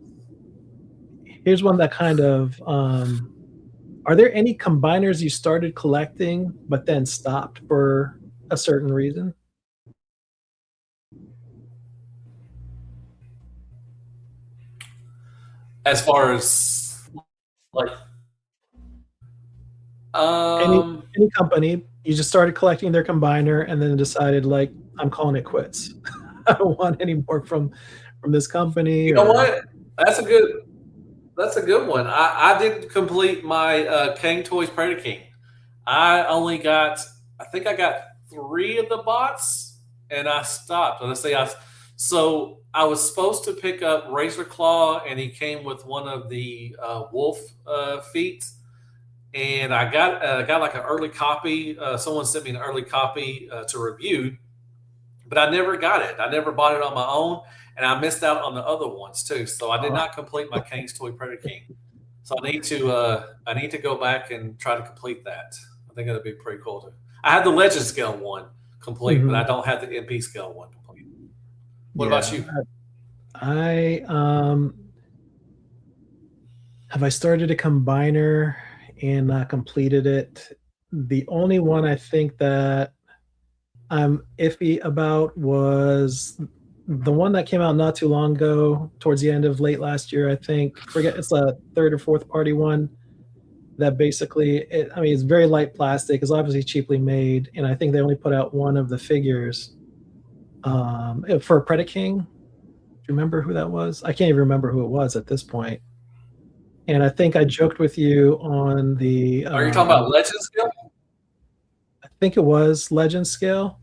here's one that kind of are there any combiners you started collecting but then stopped for a certain reason? As far as like, Any um, any company, you just started collecting their combiner and then decided like I'm calling it quits. I don't want any more from this company you know or what? That's a good That's a good one. I didn't complete my King Toys Predator King. I only got, I think I got three of the bots, and I stopped. Let's say I So I was supposed to pick up Razor Claw, and he came with one of the wolf feet, and I got like an early copy. Someone sent me an early copy to review, but I never got it. I never bought it on my own, and I missed out on the other ones too. So I did Oh, not complete my King's Toy Predator King. So I need to go back and try to complete that. I think that'd be pretty cool too. I have the Legend scale one complete, but I mhm. don't have the MP scale one complete. What about Yeah. you? I have I started a combiner and not completed it. The only one I think that I'm iffy about was the one that came out not too long ago, towards the end of late last year, I think. Forget it's a third or fourth party one that basically, I mean, it's very light plastic. It's obviously cheaply made, and I think they only put out one of the figures for Predaking. Do you remember who that was? I can't even remember who it was at this point. And I think I joked with you on the, Are you talking about Legend scale? I think it was Legend scale.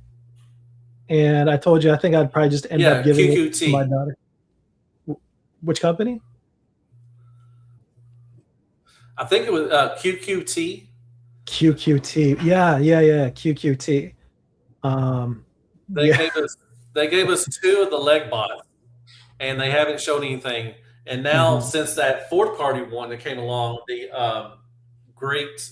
And I told you I think I'd probably just end up Yeah, giving it to my QQT. daughter. Which company? I think it was QQT. QQT. Yeah, yeah, yeah. QQT. Um, They yeah. gave us they gave us two of the leg bots, and they haven't shown anything. And now, Mhm. since that fourth party one that came along, the great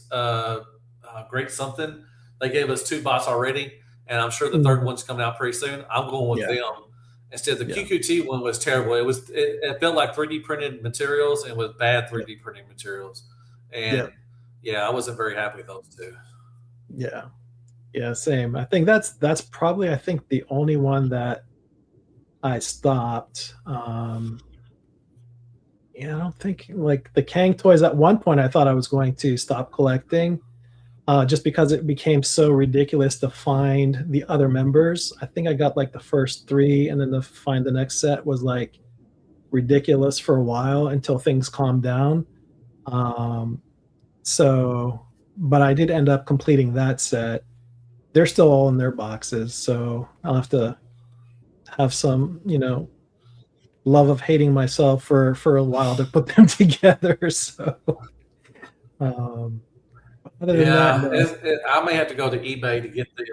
great something, they gave us two bots already, and I'm sure the third Mhm. one's coming out pretty soon. I'm going with Yeah, them instead. The yeah, QQT one was terrible. It felt like 3D printed materials and with bad yeah, 3D printing materials, yeah, and yeah, I wasn't very happy with those two. yeah, yeah. Same. I think that's probably I think the only one that I stopped. Yeah, I don't think like the Kang toys at one point I thought I was going to stop collecting, just because it became so ridiculous to find the other members. I think I got like the first three, and then to find the next set was like ridiculous for a while until things calmed down. Um, so, but I did end up completing that set. They're still all in their boxes, so I'll have to have some, love of hating myself for a while to put them together. So, um, other than that, Yeah, no. I may have to go to eBay to get the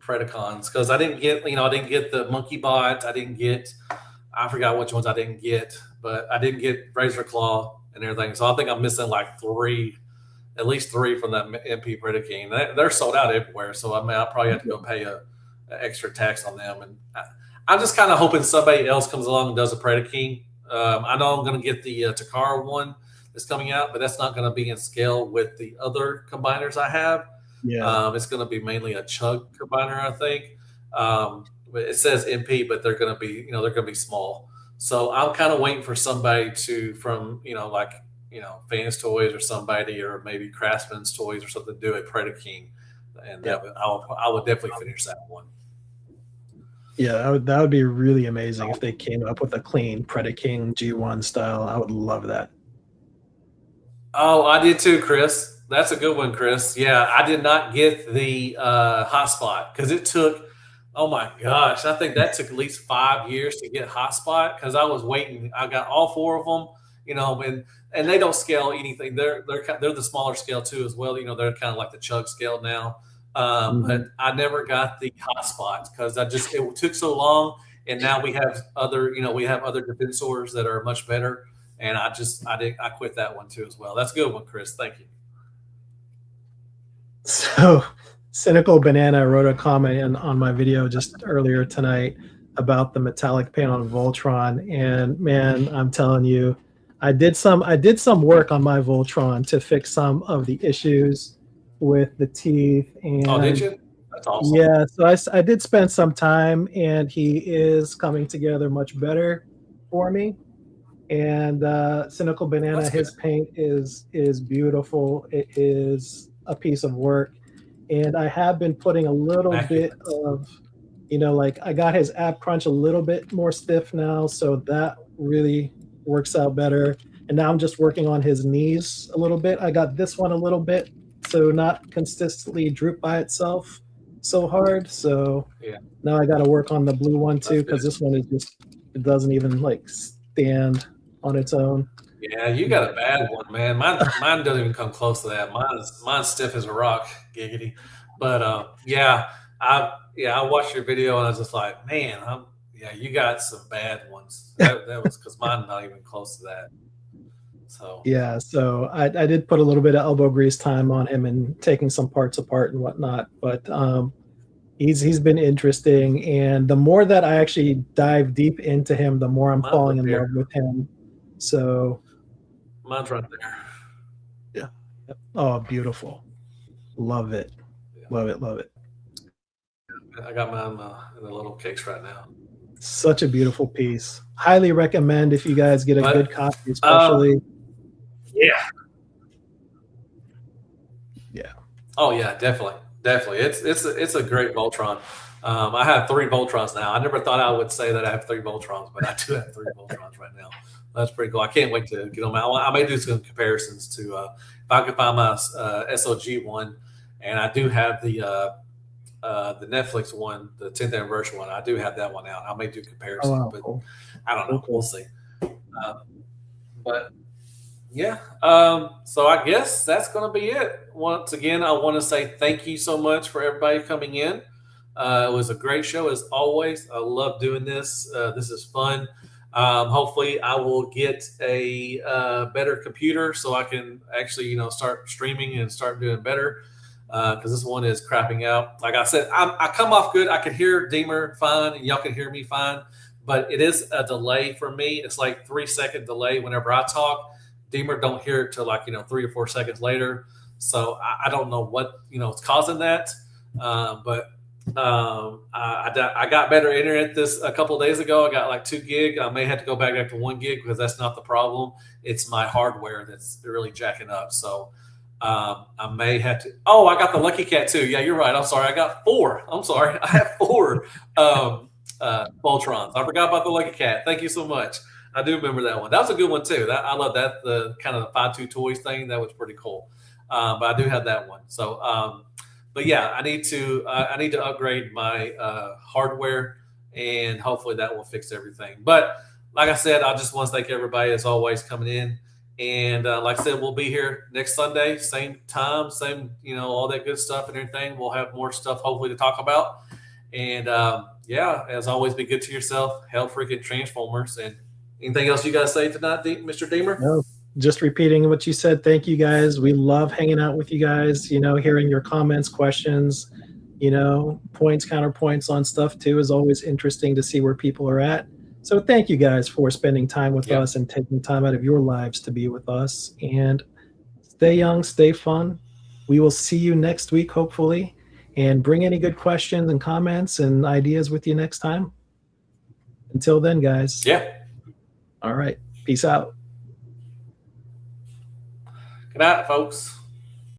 Predacons because I didn't get the Monkey Bot. I forgot which ones I didn't get, but I didn't get Razor Claw and everything. So I think I'm missing like three, at least three from that MP Predaking. They're sold out everywhere. So I mean, I'll probably have to go pay a extra tax on them. And I'm just kind of hoping somebody else comes along and does a Predaking. I know I'm going to get the Takara one that's coming out, but that's not going to be in scale with the other combiners I have. Yeah, It's going to be mainly a chug combiner, I think. But it says MP, but they're going to be, they're going to be small. So I'm kind of waiting for somebody from, like, Fans Toys or somebody, or maybe Craftsman's Toys or something, to do a Predator King, and yeah, I would definitely finish that one. yeah. That would be really amazing if they came up with a clean Predaking G1 style. I would love that. Oh, I did too, Chris. That's a good one, Chris. Yeah, I did not get the hotspot because it took. Oh my gosh, I think that took at least 5 years to get hotspot because I was waiting. I got all four of them, and they don't scale anything. They're the smaller scale too as well. They're kind of like the chug scale now. But Mhm. I never got the hotspots because it took so long, and now we have other defensors that are much better, and I quit that one too as well. That's a good one, Chris. Thank you. So, Cynical Banana wrote a comment on my video just earlier tonight about the metallic paint on Voltron, and man, I'm telling you, I did some work on my Voltron to fix some of the issues with the teeth, Oh, did and you? That's awesome. yeah, so I did spend some time, and he is coming together much better for me. And Cynical Banana, That's good. his paint is beautiful. It is a piece of work, and I have been putting a little bit Immaculate. of, like I got his ab crunch a little bit more stiff now, so that really works out better. And now I'm just working on his knees a little bit. I got this one a little bit, so not consistently droop by itself. so hard. So Yeah, now I got to work on the blue one that's too, because good. this one is just, it doesn't even like stand on its own. Yeah, you got a But bad one, man. Mine doesn't even come close to that. Mine's stiff as a rock, giggity. But I watched your video and I was just like, man, yeah, you got some bad ones. That was because mine not even close to that. So yeah, so I did put a little bit of elbow grease time on him and taking some parts apart and whatnot. But he's been interesting, and the more that I actually dive deep into him, the more I'm mine's falling right in there. love with him. So Mine's right there. yeah. Oh, beautiful. Love it. Yeah, Love it. Love it. I got mine in the little case right now. Such a beautiful piece. Highly recommend if you guys get a good But copy, um, especially. yeah. Yeah. Oh yeah, definitely, definitely. It's a great Voltron. I have three Voltrons now. I never thought I would say that I have three Voltrons, but I do have three Voltrons right now. That's pretty cool. I can't wait to get them out. I may do some comparisons to if I can find my SOG one, and I do have the Netflix one, the 10th anniversary one. I do have that one out. I may do Oh comparisons, wow, but cool. I don't Cool, know. We'll cool. see. But yeah. So I guess that's going to be it. Once again, I want to say thank you so much for everybody coming in. It was a great show as always. I love doing this. This is fun. Hopefully, I will get a better computer so I can actually, start streaming and start doing better. Because this one is crapping out. Like I said, I come off good. I can hear Deemer fine, and y'all can hear me fine. But it is a delay for me. It's like 3 second delay whenever I talk. Deemer don't hear it till like 3 or 4 seconds later. So I don't know what is causing that. But I got better internet this a couple of days ago. I got like 2 gig. I may have to go back to 1 gig because that's not the problem. It's my hardware that's really jacking up. So I may have to. Oh, I got the Lucky Cat too. Yeah, you're right. I'm sorry. I got four. I'm sorry. I have four Voltrons. I forgot about the Lucky Cat. Thank you so much. I do remember that one. That was a good one too. I love that, the kind of the 5.2 toys thing. That was pretty cool. But I do have that one. So, but yeah, I need to upgrade my hardware, and hopefully that will fix everything. But like I said, I just want to thank everybody as always coming in. And like I said, we'll be here next Sunday, same time, same all that good stuff and everything. We'll have more stuff hopefully to talk about. And yeah, as always, be good to yourself. Hell, freaking Transformers. And anything else you got to say tonight, Mr. Deemer? No, just repeating what you said. Thank you guys. We love hanging out with you guys, hearing your comments, questions, points, counterpoints on stuff too is always interesting to see where people are at. So thank you guys for spending time with Yep. us and taking time out of your lives to be with us. And stay young, stay fun. We will see you next week, hopefully, and bring any good questions and comments and ideas with you next time. Until then, guys. Yeah. All right. Peace out. Good night, folks.